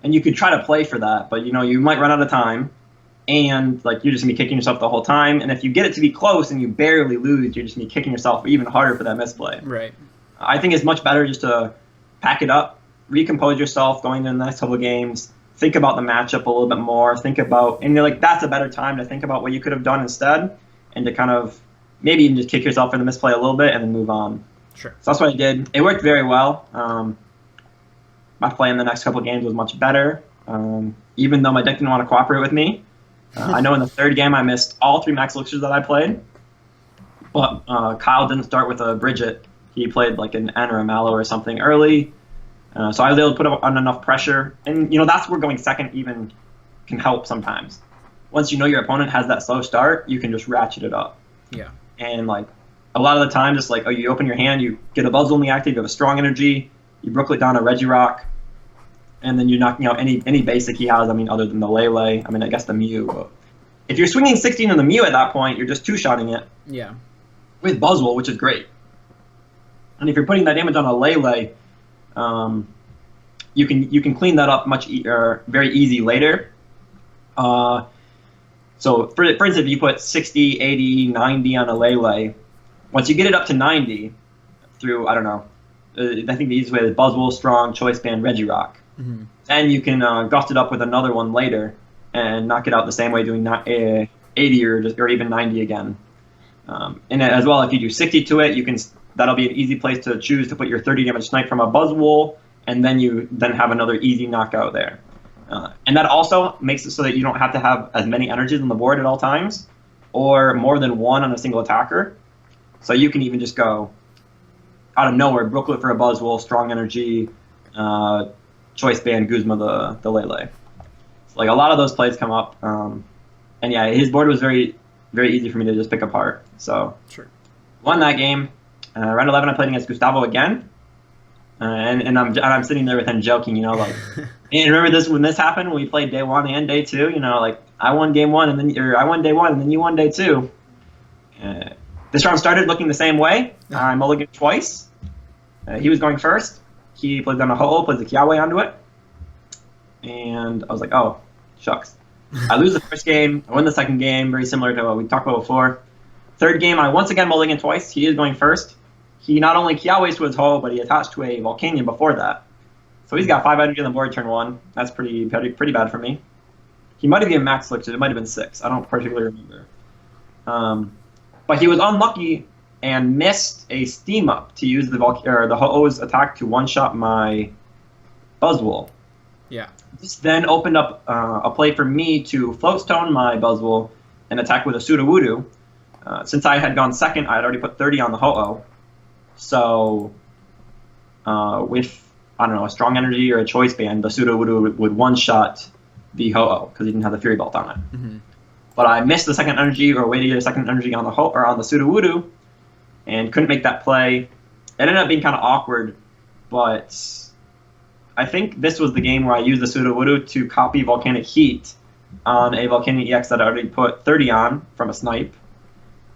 and you could try to play for that, but you might run out of time, and like you're just gonna be kicking yourself the whole time. And if you get it to be close and you barely lose, you're just gonna be kicking yourself even harder for that misplay. Right. I think it's much better just to pack it up, recompose yourself going into the next couple of games, think about the matchup a little bit more, and you're like, that's a better time to think about what you could have done instead, and to kind of maybe even just kick yourself for the misplay a little bit and then move on. Sure. So that's what I did. It worked very well. My play in the next couple of games was much better, even though my deck didn't want to cooperate with me. I know in the third game I missed all 3 max elixirs that I played, but Kyle didn't start with a Bridget. He played like an N or a Mallow or something early, so I was able to put on enough pressure. And that's where going second even can help sometimes. Once your opponent has that slow start, you can just ratchet it up. Yeah. And like a lot of the time, just like, you open your hand, you get a Buzzwole in the active, you have a strong energy, you Brooklet down a Regirock, and then you're knocking out any basic he has. Other than the Lele. I guess the Mew. But if you're swinging 16 on the Mew at that point, you're just two-shotting it. Yeah. With Buzzwole, which is great. And if you're putting that damage on a Lele, you can clean that up very easy later. So for instance, if you put 60, 80, 90 on a Lele, once you get it up to 90 through, I don't know, I think the easiest way is Buzzwole, Strong, Choice Band, Regirock. Mm-hmm. Then you can gust it up with another one later and knock it out the same way, doing 80 or even 90 again. And as well, if you do 60 to it, that'll be an easy place to choose to put your 30 damage snipe from a Buzzwole, and then you have another easy knockout there. And that also makes it so that you don't have to have as many energies on the board at all times, or more than one on a single attacker. So you can even just go out of nowhere, Brooklet for a Buzzwole, Strong Energy, Choice Band, Guzma the Lele. So like a lot of those plays come up. And yeah, his board was very, very easy for me to just pick apart. So sure. Won that game. Round 11, I played against Gustavo again. And I'm sitting there with him joking, like, and remember this when this happened, when we played day 1 and day 2, like I won game 1 I won day 1 and then you won day 2. This round started looking the same way. I mulliganed twice. He was going first. He played down a Ho-Oh, plays a Kiawe onto it. And I was like, oh, shucks. I lose the first game. I win the second game, very similar to what we talked about before. Third game, I once again mulliganed twice. He is going first. He not only Kiawe's to his Ho, but he attached to a Volcanion before that. So he's got 5 energy on the board turn 1. That's pretty bad for me. He might have been max elixir. It might have been 6. I don't particularly remember. But he was unlucky and missed a steam up to use the Ho-Oh's attack to one-shot my Buzzwole. Yeah. This then opened up a play for me to float stone my Buzzwole and attack with a Sudowoodo. Since I had gone second, I had already put 30 on the Ho-Oh. So with, I don't know, a Strong Energy or a Choice Band, the Sudowoodo would one-shot the Ho-Oh because he didn't have the Fury Belt on it. Mm-hmm. But I missed the second energy, or way to get a second energy on the Sudowoodo, and couldn't make that play. It ended up being kind of awkward, but I think this was the game where I used the Sudowoodo to copy Volcanic Heat on a Volcanic EX that I already put 30 on from a snipe.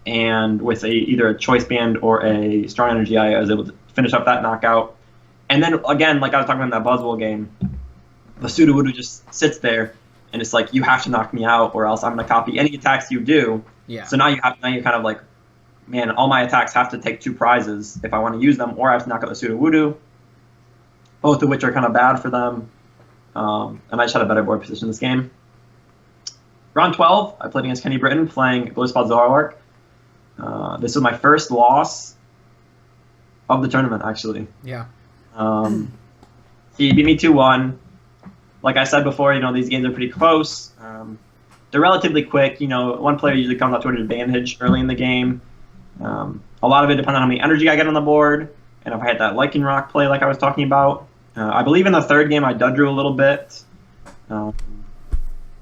And with either a Choice Band or a Strong Energy, I was able to finish up that knockout. And then, again, like I was talking about in that Buzzwole game, the Sudowoodo just sits there, and it's like, you have to knock me out, or else I'm going to copy any attacks you do. Yeah. So now you're kind of like, man, all my attacks have to take 2 prizes if I want to use them, or I have to knock out the Sudowoodo, both of which are kind of bad for them. And I just had a better board position this game. Round 12, I played against Kenny Britton playing Glowspot Zoroark. This was my first loss of the tournament, actually. Yeah. He beat me 2-1. Like I said before, these games are pretty close. They're relatively quick. One player usually comes out to an advantage early in the game. A lot of it depends on how many energy I get on the board, and if I had that Lycanroc play like I was talking about. I believe in the third game I Dudrew a little bit.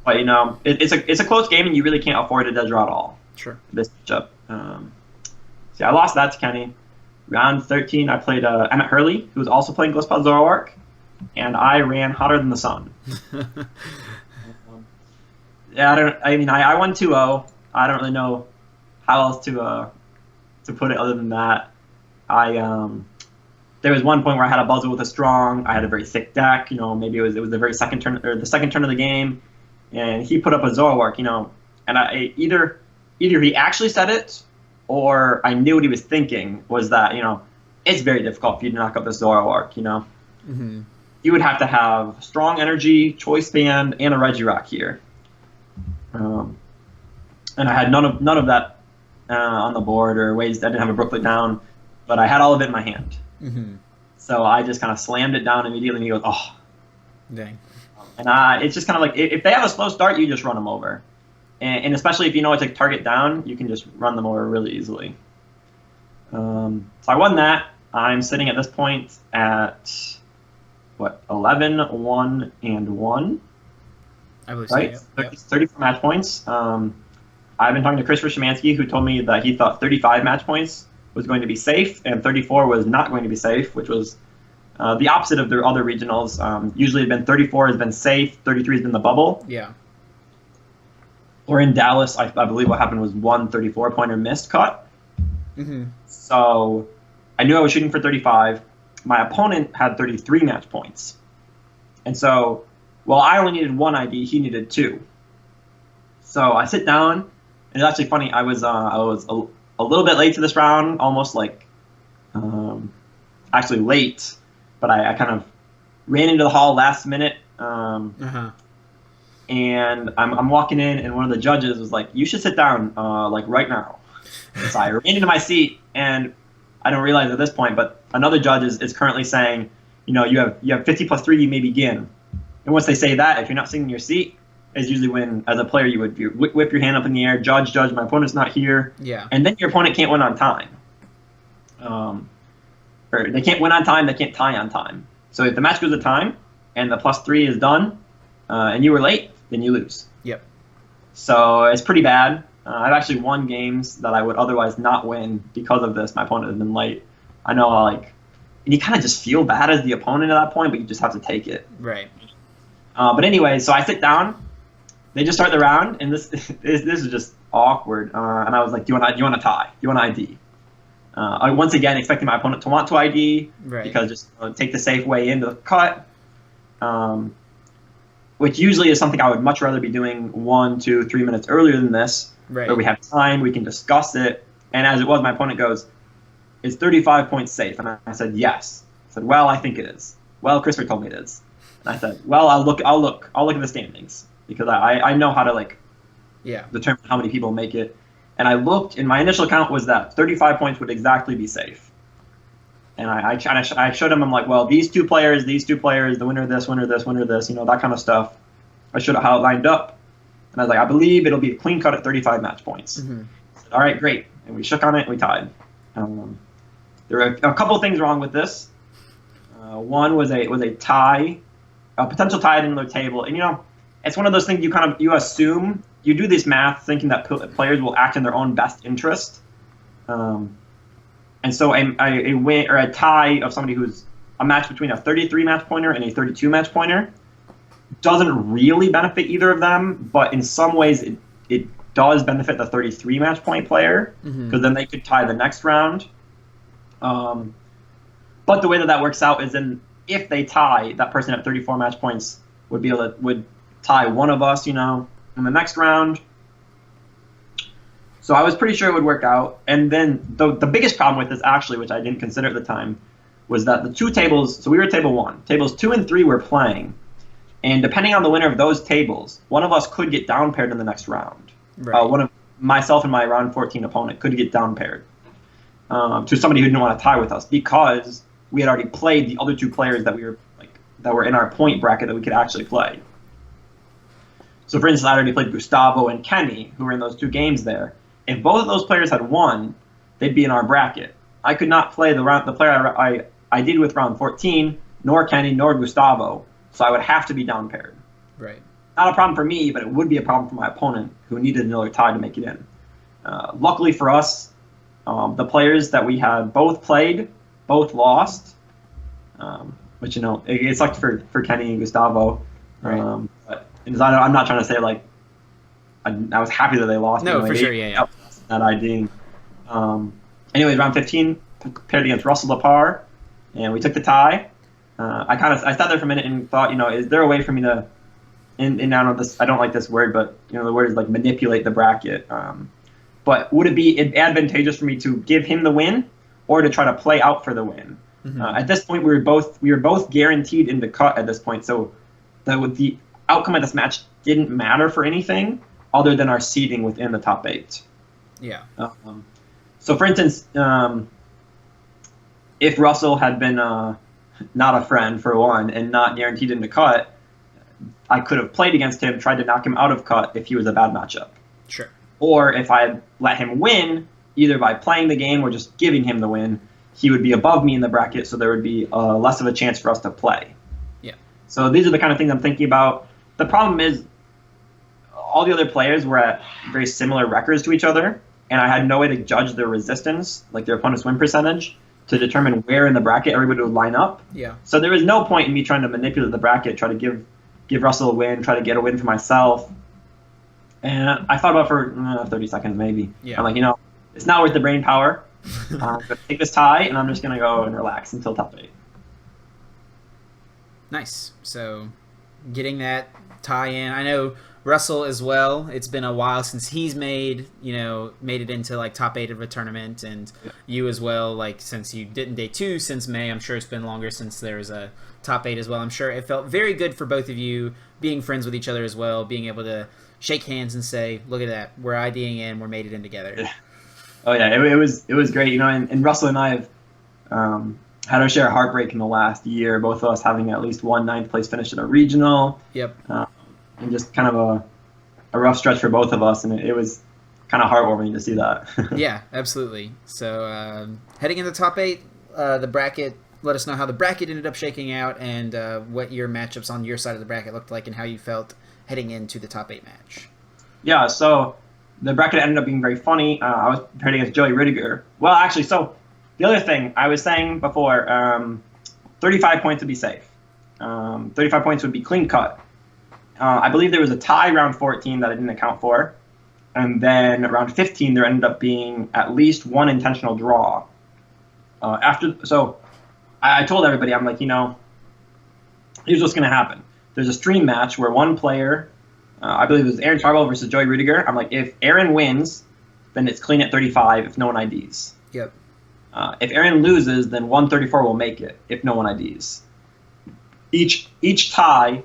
But it's a close game, and you really can't afford a dead draw at all. Sure. This matchup. So I lost that to Kenny. Round 13, I played Emmett Hurley, who was also playing Glispa Zoroark, and I ran hotter than the sun. Yeah, I won 2-0. I don't really know how else to put it other than that. There was one point where I had a buzzer with a strong. I had a very thick deck. Maybe it was the very second turn or the second turn of the game, and he put up a Zoroark. And either he actually said it, or I knew what he was thinking was that it's very difficult for you to knock up this Zoroark. Mm-hmm. You would have to have strong energy, choice band, and a Regirock here. And I had none of that on the board or ways. I didn't have a Brooklet down, but I had all of it in my hand. Mm-hmm. So I just kind of slammed it down immediately, and he goes, "Oh, dang!" And it's just kind of like if they have a slow start, you just run them over, and especially if you know it's a target down, you can just run them over really easily. So I won that. I'm sitting at this point at 11, 1, and 1. I believe right? so, yeah. 34 match points. I've been talking to Christopher Szymanski, who told me that he thought 35 match points was going to be safe, and 34 was not going to be safe, which was the opposite of their other regionals. Usually, 34 has been safe, 33 has been the bubble. Yeah. Or in Dallas, I believe what happened was one 34-pointer missed cut. Mm-hmm. So I knew I was shooting for 35. My opponent had 33 match points, and so well, I only needed one ID. He needed 2. So I sit down, and it's actually funny. I was a little bit late to this round, almost like actually late, but I kind of ran into the hall last minute. And I'm walking in, and one of the judges was like, "You should sit down, like right now." And so I ran into my seat, and I don't realize at this point, but another judge is currently saying, you have 50 plus 3, you may begin. And once they say that, if you're not sitting in your seat, is usually when, as a player, you would whip your hand up in the air, judge, my opponent's not here. Yeah. And then your opponent can't win on time. Or they can't win on time, they can't tie on time. So if the match goes to time, and the plus 3 is done, and you were late, then you lose. Yep. So it's pretty bad. I've actually won games that I would otherwise not win because of this. My opponent has been late. I know, and you kind of just feel bad as the opponent at that point, but you just have to take it. Right. But anyway, so I sit down. They just start the round, and this is just awkward. And I was like, "Do you want to tie? Do you want to ID?" I once again expecting my opponent to want to ID, right, because just take the safe way into the cut. Which usually is something I would much rather be doing 1, 2, 3 minutes earlier than this, right, where we have time, we can discuss it. And as it was, my opponent goes, "Is 35 points safe?" And I said, "Yes." I said, "Well, I think it is." "Well, Christopher told me it is." And I said, "Well, I'll look at the standings, because I know how to determine how many people make it." And I looked, and my initial count was that 35 points would exactly be safe. And I showed him, I'm like, well, these two players, the winner of this, winner of this, winner of this, that kind of stuff. I showed how it lined up. And I was like, I believe it'll be a clean cut at 35 match points. Mm-hmm. I said, all right, great. And we shook on it, and we tied. There were a couple of things wrong with this. One was a tie, a potential tie at another table. And, it's one of those things you assume, you do this math thinking that players will act in their own best interest. And so a win or a tie of somebody who's a match between a 33 match pointer and a 32 match pointer doesn't really benefit either of them, but in some ways it does benefit the 33 match point player, because then they could tie the next round. But the way that works out is then if they tie, that person at 34 match points would tie one of us, in the next round. So I was pretty sure it would work out. And then the biggest problem with this, actually, which I didn't consider at the time, was that the two tables, so we were at table 1. Tables 2 and 3 were playing. And depending on the winner of those tables, one of us could get down paired in the next round. Right. One of myself and my round 14 opponent could get down paired to somebody who didn't want to tie with us, because we had already played the other two players that were in our point bracket that we could actually play. So for instance, I already played Gustavo and Kenny, who were in those two games there. If both of those players had won, they'd be in our bracket. I could not play the player I did with round 14, nor Kenny, nor Gustavo, so I would have to be down paired. Right. not a problem for me, but it would be a problem for my opponent who needed another tie to make it in. Luckily for us, the players that we had both played, both lost, which, it sucked for Kenny and Gustavo. Right. But I'm not trying to say, like, I was happy that they lost. No, for sure, yeah. That IDing. Anyways, round 15, paired against Russell Lepar, and we took the tie. I sat there for a minute and thought, is there a way for me to, and I don't like this word, but the word is like manipulate the bracket. But would it be advantageous for me to give him the win, or to try to play out for the win? Mm-hmm. At this point, we were both guaranteed into cut at this point, so the outcome of this match didn't matter for anything other than our seeding within the top 8. Yeah. So, for instance, if Russell had been not a friend, for one, and not guaranteed into cut, I could have played against him, tried to knock him out of cut if he was a bad matchup. Sure. Or if I had let him win, either by playing the game or just giving him the win, he would be above me in the bracket, so there would be less of a chance for us to play. Yeah. So these are the kind of things I'm thinking about. The problem is all the other players were at very similar records to each other, and I had no way to judge their resistance, like their opponent's win percentage, to determine where in the bracket everybody would line up. Yeah. So there was no point in me trying to manipulate the bracket, try to give Russell a win, try to get a win for myself. And I thought about it for 30 seconds maybe. Yeah. I'm like, it's not worth the brain power. I'm going to take this tie, and I'm just going to go and relax until top 8. Nice. So getting that tie in. I know Russell as well. It's been a while since he's made it into like top 8 of a tournament, and you as well. Like, since you didn't day 2 since May, I'm sure it's been longer since there was a top 8 as well. I'm sure it felt very good for both of you being friends with each other as well, being able to shake hands and say, "Look at that, we're IDing in, we're made it in together." Yeah. Oh yeah, it was great. And Russell and I have had our share of heartbreak in the last year. Both of us having at least one 9th place finish at a regional. Yep. And just kind of a rough stretch for both of us, and it was kind of heartwarming to see that. Yeah, absolutely. So heading into the top 8, the bracket. Let us know how the bracket ended up shaking out, and what your matchups on your side of the bracket looked like, and how you felt heading into the top 8 match. Yeah, so the bracket ended up being very funny. I was paired against Joey Ridiger. Well, actually, so the other thing I was saying before, 35 points would be safe. 35 points would be clean cut. I believe there was a tie round 14 that I didn't account for. And then round 15, there ended up being at least one intentional draw. So I told everybody, I'm like, here's what's going to happen. There's a stream match where one player, I believe it was Aaron Tarbell versus Joey Ridiger. I'm like, if Aaron wins, then it's clean at 35 if no one IDs. Yep. If Aaron loses, then 134 will make it if no one IDs. Each tie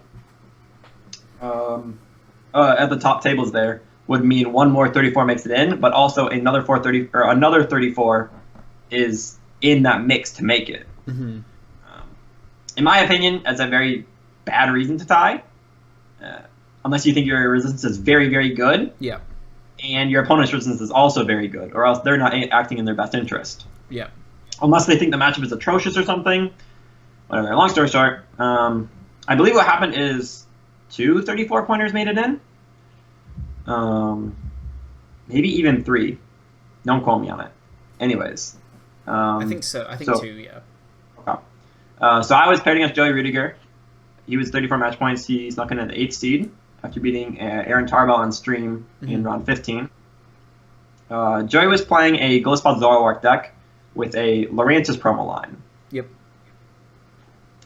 at the top tables there would mean one more 34 makes it in, but also another 34 is in that mix to make it. Mm-hmm. In my opinion, that's a very bad reason to tie, unless you think your resistance is very, very good. Yeah. And your opponent's resistance is also very good, or else they're not acting in their best interest. Yeah. Unless they think the matchup is atrocious or something. Whatever. Long story short, I believe what happened is 2 34-pointers made it in. Maybe even 3. Don't quote me on it. Anyways. I think so. I think 2, yeah. Okay. So I was paired against Joey Ridiger. He was 34 match points. He snuck in at the 8th seed after beating Aaron Tarbell on stream in round 15. Joey was playing a Ghostbot Zoroark deck with a Lurantis promo line. Yep.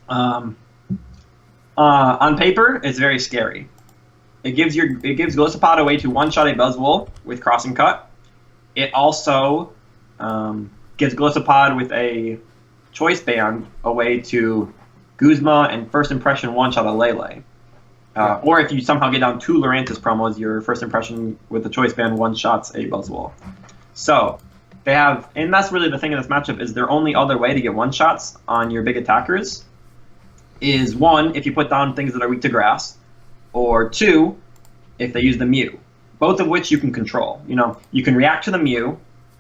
On paper, it's very scary. It gives Glissapod a way to one-shot a Buzzwole with Crossing Cut. It also gives Glissapod with a Choice Band a way to Guzma and First Impression one-shot a Lele. Or if you somehow get down 2 Lurantis promos, your First Impression with the Choice Band one-shots a Buzzwole. So they have, and that's really the thing in this matchup, is their only other way to get one-shots on your big attackers is 1, if you put down things that are weak to grass, or 2, if they use the Mew, both of which you can control. You can react to the Mew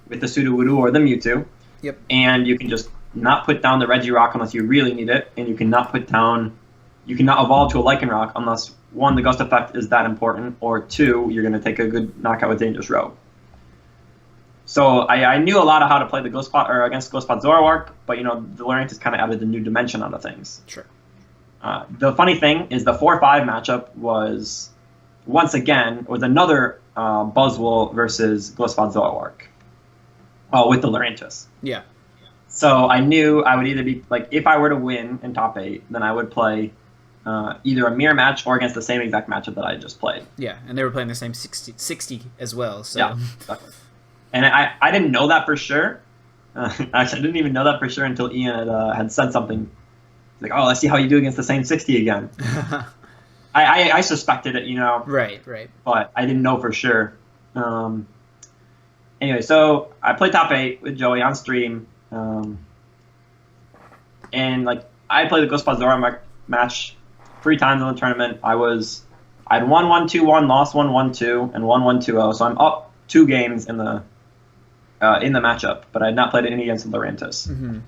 with the Sudowoodo or the Mewtwo, yep. And you can just not put down the Regirock unless you really need it, and you can not put down you cannot evolve to a Lycanroc unless, one, the Ghost effect is that important, or two, you're going to take a good knockout with Dangerous Rogue. So I knew a lot of how to play the against Ghostpod Zoroark, but the Lurantis kind of added a new dimension onto things. Sure. The funny thing is the 4-5 matchup was, once again, another Buzzwole versus Ghostpod Zoroark with the Lurantis. Yeah. So I knew I would either be, if I were to win in top 8, then I would play either a mirror match or against the same exact matchup that I just played. Yeah, and they were playing the same 60 as well. So. Yeah, exactly. And I didn't know that for sure. Actually, I didn't even know that for sure until Ian had said something. Like, oh, let's see how you do against the same 60 again. I suspected it, Right. But I didn't know for sure. Anyway, so I played top 8 with Joey on stream. And I played the Ghostpod Zoroark match 3 times in the tournament. I had won 1-2-1, lost 1-1-2, and won 1-2-0. So I'm up 2 games in the matchup, but I had not played any against the Lurantis. Mm-hmm.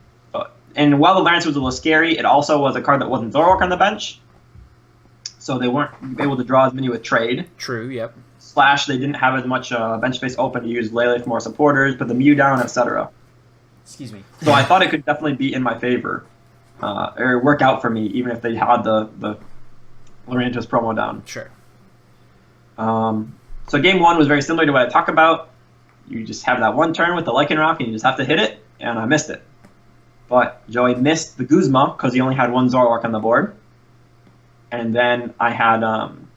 And while the Lurantis was a little scary, it also was a card that wasn't Zoroark on the bench, so they weren't able to draw as many with trade. True. Yep. / they didn't have as much bench space open to use Lele for more supporters, put the Mew down, etc. Excuse me. So I thought it could definitely be in my favor, or work out for me, even if they had the Lurantis promo down. Sure. So game 1 was very similar to what I talked about. You just have that one turn with the Lycanroc, and you just have to hit it, and I missed it. But Joey missed the Guzma because he only had 1 Zoroark on the board. And then I had an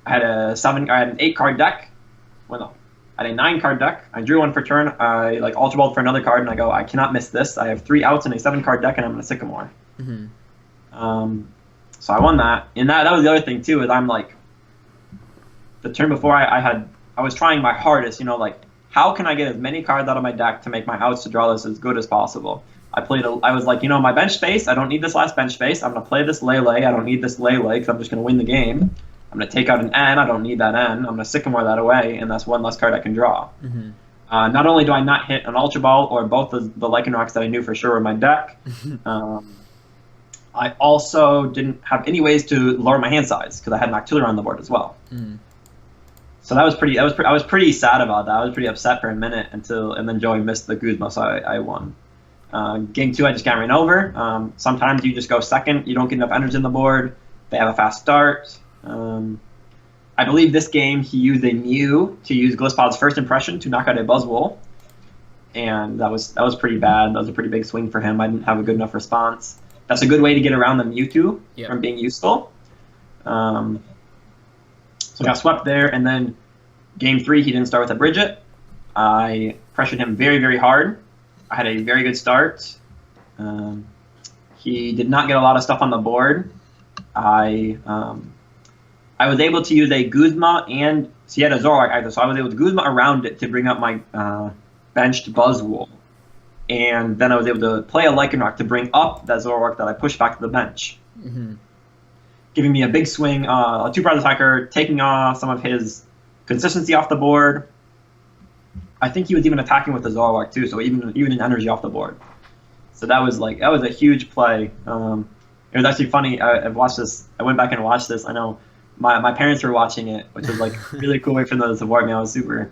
8-card deck. Well, no, I had a 9-card deck. I drew 1 for turn. I Ultra Balled for another card, and I go, I cannot miss this. I have 3 outs and a 7-card deck, and I'm going to Sycamore. Mm-hmm. So I won that. And that was the other thing too, is I'm the turn before I was trying my hardest, how can I get as many cards out of my deck to make my outs to draw this as good as possible? I was like, my bench space, I don't need this last bench space. I'm going to play this Lele. I don't need this Lele because I'm just going to win the game. I'm going to take out an N. I don't need that N. I'm going to Sycamore that away, and that's 1 less card I can draw. Mm-hmm. Not only do I not hit an Ultra Ball or both the Lycanrocs that I knew for sure were in my deck, I also didn't have any ways to lower my hand size because I had an Octillery on the board as well. Mm. So I was pretty sad about that. I was pretty upset for a minute and then Joey missed the Guzma, so I won. Game 2, I just got ran over. Sometimes you just go second. You don't get enough energy on the board. They have a fast start. I believe this game he used a Mew to use Glisspod's first impression to knock out a Buzzwole, and that was pretty bad. That was a pretty big swing for him. I didn't have a good enough response. That's a good way to get around the Mewtwo from being useful. So I got swept there, and then game 3 he didn't start with a Bridget. I pressured him very, very hard. I had a very good start. He did not get a lot of stuff on the board. I was able to use a Guzma, and so he had a Zoroark either, so I was able to Guzma around it to bring up my benched Buzzwole. And then I was able to play a Lycanroc to bring up that Zoroark that I pushed back to the bench. Mm-hmm. Giving me a big swing, a 2-prize attacker, taking off some of his consistency off the board. I think he was even attacking with the Zoroark too, so even in energy off the board. So that was a huge play. It was actually funny. I watched this. I went back and watched this. I know my parents were watching it, which was really cool way for them to support me. I was super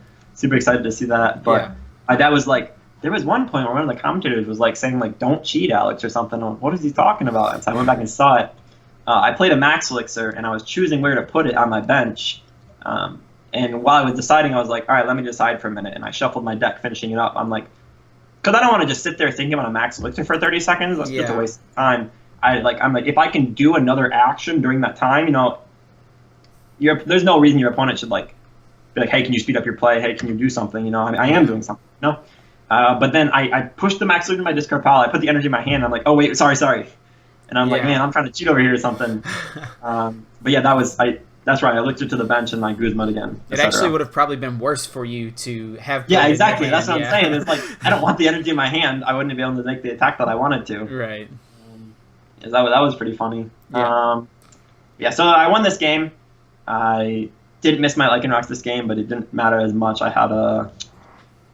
excited to see that. But my dad was like, there was one point where one of the commentators was saying don't cheat, Alex, or something. What is he talking about? And so I went back and saw it. I played a Max Elixir, and I was choosing where to put it on my bench. And while I was deciding, I was like, all right, let me decide for a minute. And I shuffled my deck, finishing it up. I'm like, because I don't want to just sit there thinking about a Max Elixir for 30 seconds. That's just a waste of time. I'm like, if I can do another action during that time, there's no reason your opponent should be like, hey, can you speed up your play? Hey, can you do something? I am doing something. But then I pushed the Max Elixir in my discard pile. I put the energy in my hand. I'm like, oh wait, sorry. And I'm like, man, I'm trying to cheat over here or something. But yeah, that's right. I looked it to the bench and my Guzman again. It actually would have probably been worse for you to have. Yeah, exactly. That's what I'm saying. It's I don't want the energy in my hand. I wouldn't be able to make the attack that I wanted to. Right. That was pretty funny. Yeah. So I won this game. I didn't miss my Lycanrocs this game, but it didn't matter as much. I had a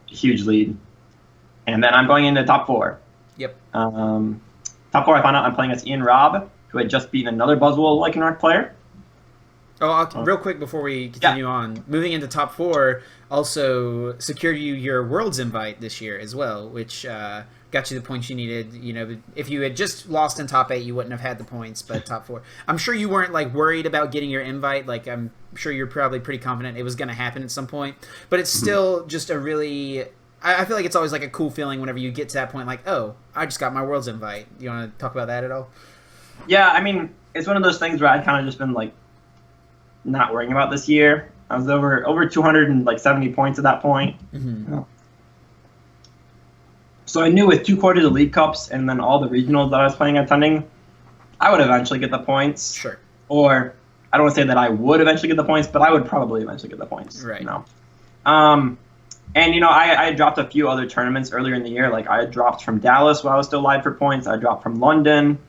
huge lead. And then I'm going into top 4. Yep. Top 4, I found out I'm playing against Ian Robb, who had just beaten another Buzzwole Lycanroc player. Oh, real quick before we continue on, moving into top 4 also secured you your Worlds invite this year as well, which got you the points you needed. You know, if you had just lost in top 8, you wouldn't have had the points, but top 4. I'm sure you weren't like worried about getting your invite. Like, I'm sure you're probably pretty confident it was going to happen at some point, but it's still just a really... I feel like it's always like a cool feeling whenever you get to that point, like, oh, I just got my Worlds invite. You want to talk about that at all? Yeah, I mean, it's one of those things where I'd kind of just been like not worrying about this year. I was over 270 points at that point. Mm-hmm. So I knew with 2 quarters of League Cups and then all the regionals that I was planning on attending, I would eventually get the points. Sure. Or I don't want to say that I would eventually get the points, but I would probably eventually get the points. Right. You know? And, you know, I had dropped a few other tournaments earlier in the year. Like, I had dropped from Dallas while I was still live for points. I dropped from London.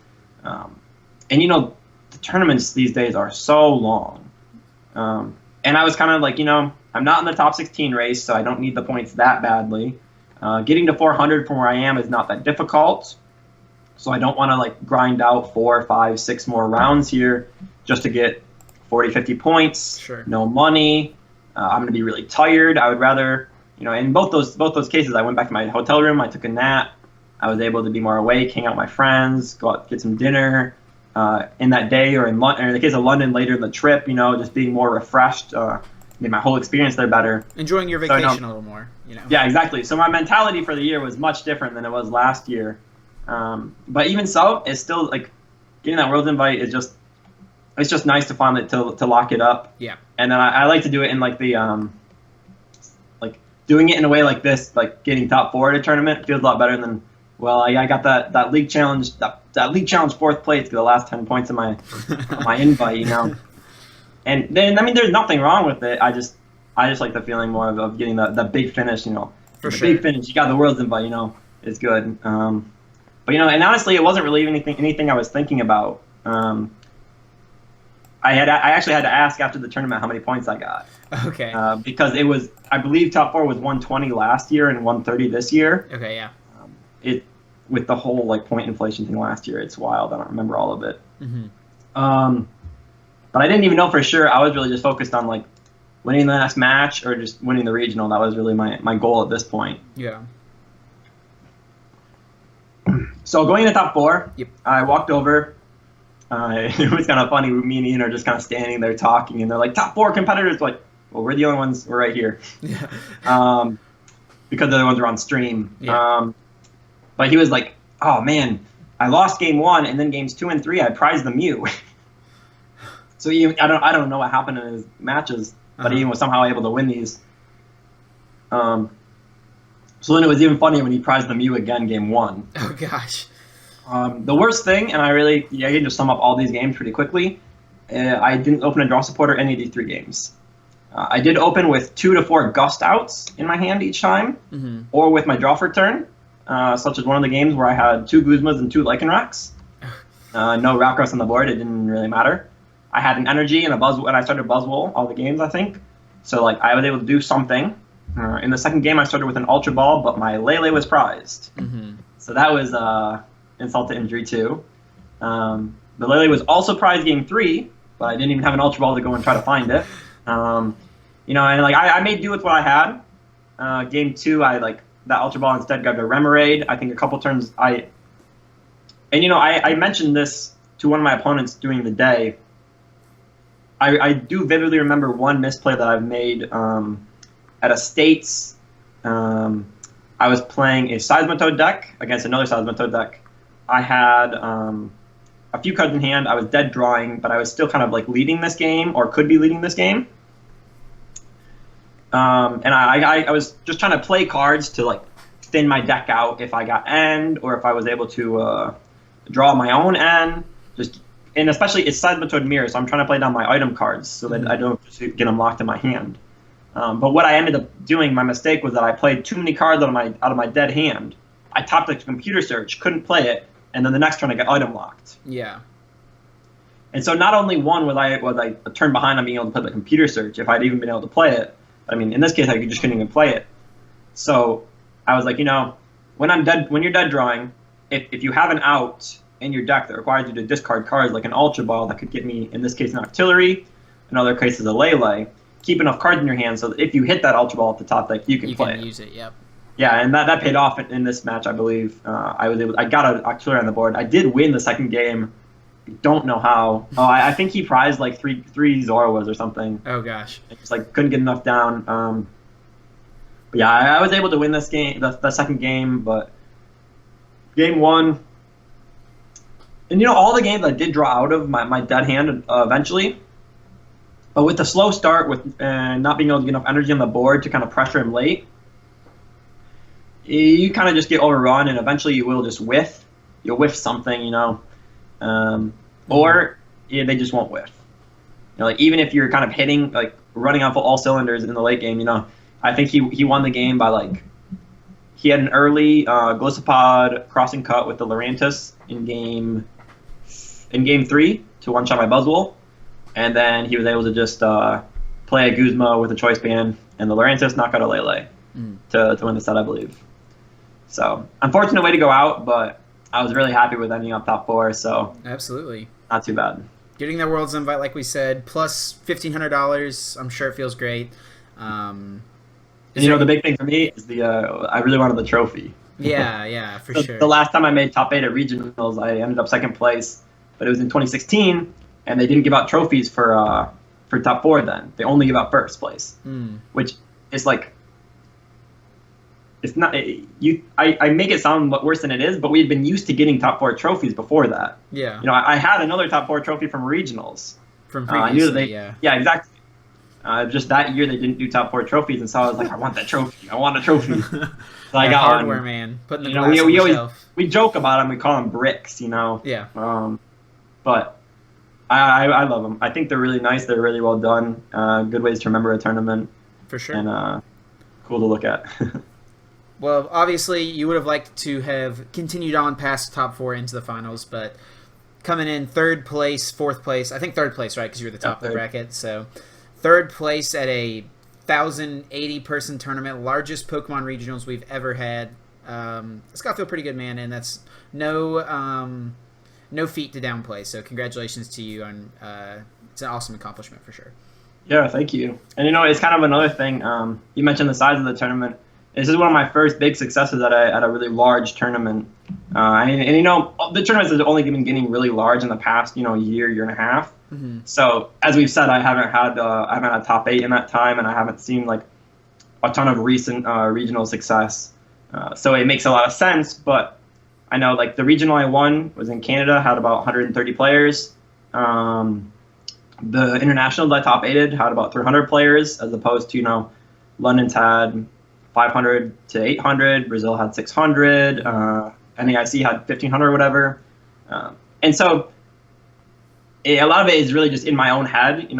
And, you know, the tournaments these days are so long. And I was kind of like, you know, I'm not in the top 16 race, so I don't need the points that badly. Getting to 400 from where I am is not that difficult. So I don't want to, like, grind out 4, 5, 6 more rounds here just to get 40, 50 points. Sure. No money. I'm going to be really tired. I would rather... You know, in both those cases, I went back to my hotel room. I took a nap. I was able to be more awake, hang out with my friends, go out, get some dinner. In that day, or in the case of London, later in the trip, you know, just being more refreshed, made my whole experience there better. Enjoying your vacation a little more, you know. Yeah, exactly. So my mentality for the year was much different than it was last year. But even so, it's still like getting that Worlds invite is just it's just nice to finally to lock it up. Yeah. And then I like to do it in like the doing it in a way like this, like getting top 4 at a tournament, feels a lot better than, well, I got that league challenge, that league challenge 4th place for the last 10 points of my my invite, you know. And then, I mean, there's nothing wrong with it. I just like the feeling more of getting the big finish, you know. For the sure. Big finish, you got the Worlds invite, you know, it's good. But, you know, and honestly, it wasn't really anything I was thinking about. I actually had to ask after the tournament how many points I got. Okay. Because it was, I believe top 4 was 120 last year and 130 this year. Okay, yeah. With the whole like point inflation thing last year, it's wild. I don't remember all of it. Mm-hmm. But I didn't even know for sure. I was really just focused on like winning the next match or just winning the regional. That was really my goal at this point. Yeah. So going into top 4, Yep. I walked over. It was kind of funny. Me and Ian are just kind of standing there talking, and they're like, top 4 competitors. Like, well, we're the only ones. We're right here. Yeah. Because the other ones are on stream. Yeah. But he was like, oh, man, I lost game 1, and then games 2 and 3, I prized the Mew. So I don't know what happened in his matches, but he was somehow able to win these. So then it was even funnier when he prized the Mew again game 1. Oh, gosh. The worst thing, and I can just sum up all these games pretty quickly, I didn't open a draw supporter any of these 3 games. I did open with 2 to 4 gust outs in my hand each time, Mm-hmm. or with my draw for turn, such as one of the games where I had 2 Guzmas and 2 Lycanrocs. No Rakdos on the board, it didn't really matter. I had an energy and I started Buzzwole all the games, I think. So like I was able to do something. In the second game, I started with an Ultra Ball, but my Lele was prized. Mm-hmm. So that was insult to injury too. The Lele was also prized game 3, but I didn't even have an Ultra Ball to go and try to find it. You know, and like I made do with what I had. Game 2, I like that Ultra Ball instead got a Remoraid. I think a couple turns and you know I mentioned this to one of my opponents during the day. I do vividly remember one misplay that I've made at a States. I was playing a Seismitoad deck against another Seismitoad deck. I had a few cards in hand. I was dead drawing, but I was still kind of like leading this game, or could be leading this game. And I was just trying to play cards to like thin my deck out if I got end, or if I was able to draw my own end. And especially it's Seismitoad Mirror, so I'm trying to play down my item cards so that I don't just get them locked in my hand. But what I ended up doing, my mistake was that I played too many cards out of my dead hand. I topped the computer search, couldn't play it, and then the next turn I got item locked. Yeah. And so not only was I a turn behind on being able to play the computer search if I'd even been able to play it. I mean, in this case, I just couldn't even play it. So I was like, you know, when you're dead drawing, if you have an out in your deck that requires you to discard cards like an Ultra Ball that could get me, in this case, an Artillery, in other cases, a Lele. Keep enough cards in your hand so that if you hit that Ultra Ball at the top deck, you can play it. You can use it, yep. Yeah, and that paid off in this match, I believe. I got an Artillery on the board. I did win the second game. Don't know how. Oh, I think he prized like three Zorwas or something. Oh gosh. I just like couldn't get enough down. But yeah, I was able to win this game, the second game, but game one. And all the games I did draw out of my dead hand eventually. But with the slow start, with not being able to get enough energy on the board to kind of pressure him late, you kind of just get overrun, and eventually you will just whiff. You'll whiff something, or they just won't whiff. Like even if you're kind of hitting, like running off all cylinders in the late game, I think he won the game by like he had an early Glycopod crossing cut with the Lurantis in game 3 to one-shot my Buzzwole, and then he was able to just play a Guzma with a Choice Band and the Lurantis knock out a Lele to win the set, I believe. So unfortunate way to go out, but I was really happy with ending up top 4, so absolutely not too bad. Getting that World's Invite, like we said, plus $1,500, I'm sure it feels great. The big thing for me is I really wanted the trophy. Yeah, for sure. The last time I made top 8 at regionals, I ended up second place, but it was in 2016, and they didn't give out trophies for top 4 then. They only give out first place, which is like, it's not I make it sound worse than it is, but we had been used to getting top 4 trophies before that. Yeah. I had another top 4 trophy from regionals. From previously, yeah, exactly. Just that year they didn't do top 4 trophies, and so I was like, I want that trophy. I want a trophy. So I got hardware one. Man, putting the glass on the shelf. We joke about them. We call them bricks, Yeah. But I love them. I think they're really nice. They're really well done. Good ways to remember a tournament. For sure. And cool to look at. Well, obviously, you would have liked to have continued on past top 4 into the finals, but coming in 3rd place, 4th place, I think 3rd place, right, because you were the top of the bracket, so 3rd place at a 1,080-person tournament, largest Pokemon regionals we've ever had. It's got to feel pretty good, man, and that's no feat to downplay, so congratulations to you. It's an awesome accomplishment for sure. Yeah, thank you. And, it's kind of another thing. You mentioned the size of the tournament. This is one of my first big successes at a really large tournament. The tournaments have only been getting really large in the past, year and a half. Mm-hmm. So as we've said, I haven't had top 8 in that time, and I haven't seen like a ton of recent regional success. So it makes a lot of sense. But I know like the regional I won was in Canada, had about 130 players. The international that I top 8'd had about 300 players, as opposed to London's had 500 to 800, Brazil had 600, NAIC had 1,500 or whatever. And so a lot of it is really just in my own head,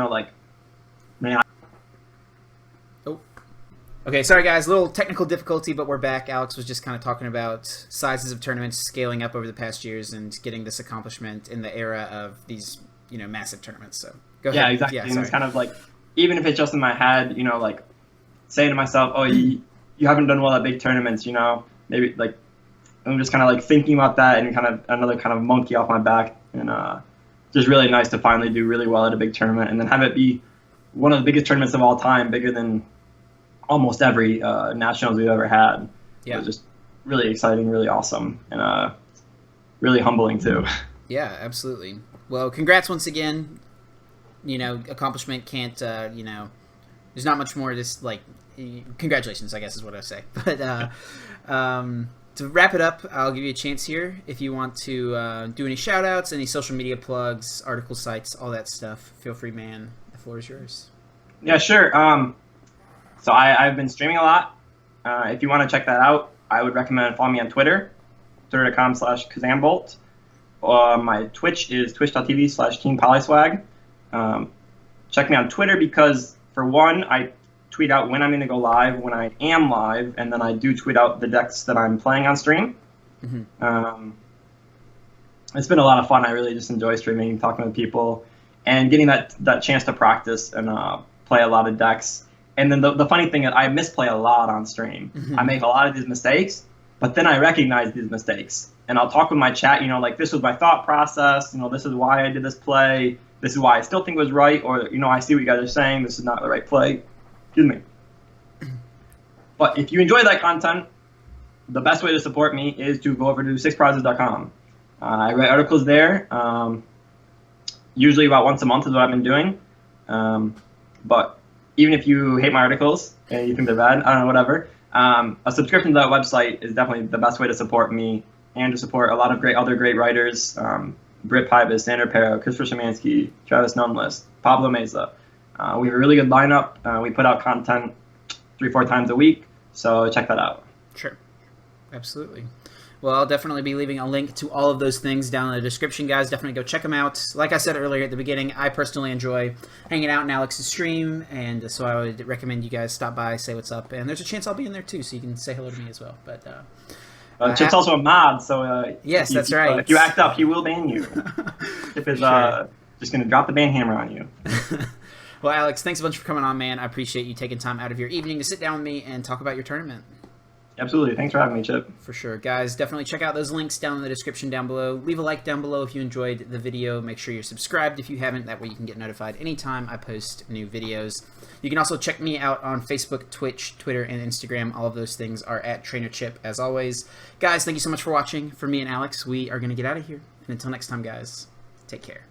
Okay, sorry guys, a little technical difficulty, but we're back. Alex was just kind of talking about sizes of tournaments scaling up over the past years and getting this accomplishment in the era of these, massive tournaments. So go ahead. Yeah, exactly. And it's kind of like, even if it's just in my head, like saying to myself, oh, you haven't done well at big tournaments, maybe like I'm just kind of like thinking about that and kind of another kind of monkey off my back, and just really nice to finally do really well at a big tournament and then have it be one of the biggest tournaments of all time, bigger than almost every nationals we've ever had. Yeah. It was just really exciting, really awesome, and really humbling too. Yeah, absolutely. Well, congrats once again. Accomplishment can't, there's not much more to this, like, congratulations, I guess is what I say. But to wrap it up, I'll give you a chance here. If you want to do any shout-outs, any social media plugs, article sites, all that stuff, feel free, man. The floor is yours. Yeah, sure. So I've been streaming a lot. If you want to check that out, I would recommend following me on Twitter, twitter.com/KazamBolt. My Twitch is twitch.tv/TeamPolyswag. Check me on Twitter because, for one, I tweet out when I'm going to go live, when I am live, and then I do tweet out the decks that I'm playing on stream. Mm-hmm. It's been a lot of fun. I really just enjoy streaming, talking with people, and getting that chance to practice and play a lot of decks. And then the funny thing is I misplay a lot on stream. Mm-hmm. I make a lot of these mistakes, but then I recognize these mistakes. And I'll talk with my chat, you know, like, this was my thought process, you know, this is why I did this play, this is why I still think it was right, or, you know, I see what you guys are saying, this is not the right play. Excuse me. But if you enjoy that content, the best way to support me is to go over to sixprizes.com. I write articles there. Usually about once a month is what I've been doing. But even if you hate my articles and you think they're bad, I don't know, whatever, a subscription to that website is definitely the best way to support me and to support a lot of other great writers. Britt Pybus, Sander Pero, Christopher Szymanski, Travis Nunlist, Pablo Meza. We have a really good lineup. We put out content 3-4 times a week, so check that out. Sure. Absolutely. Well, I'll definitely be leaving a link to all of those things down in the description, guys. Definitely go check them out. Like I said earlier at the beginning, I personally enjoy hanging out in Alex's stream, and so I would recommend you guys stop by, say what's up, and there's a chance I'll be in there too, so you can say hello to me as well. But Chip's also a mod, so yes, that's right. If you act up, he will ban you. Chip is just going to drop the ban hammer on you. Well, Alex, thanks a bunch for coming on, man. I appreciate you taking time out of your evening to sit down with me and talk about your tournament. Absolutely. Thanks for having me, Chip. For sure. Guys, definitely check out those links down in the description down below. Leave a like down below if you enjoyed the video. Make sure you're subscribed if you haven't. That way you can get notified anytime I post new videos. You can also check me out on Facebook, Twitch, Twitter, and Instagram. All of those things are at TrainerChip, as always. Guys, thank you so much for watching. For me and Alex, we are going to get out of here. And until next time, guys, take care.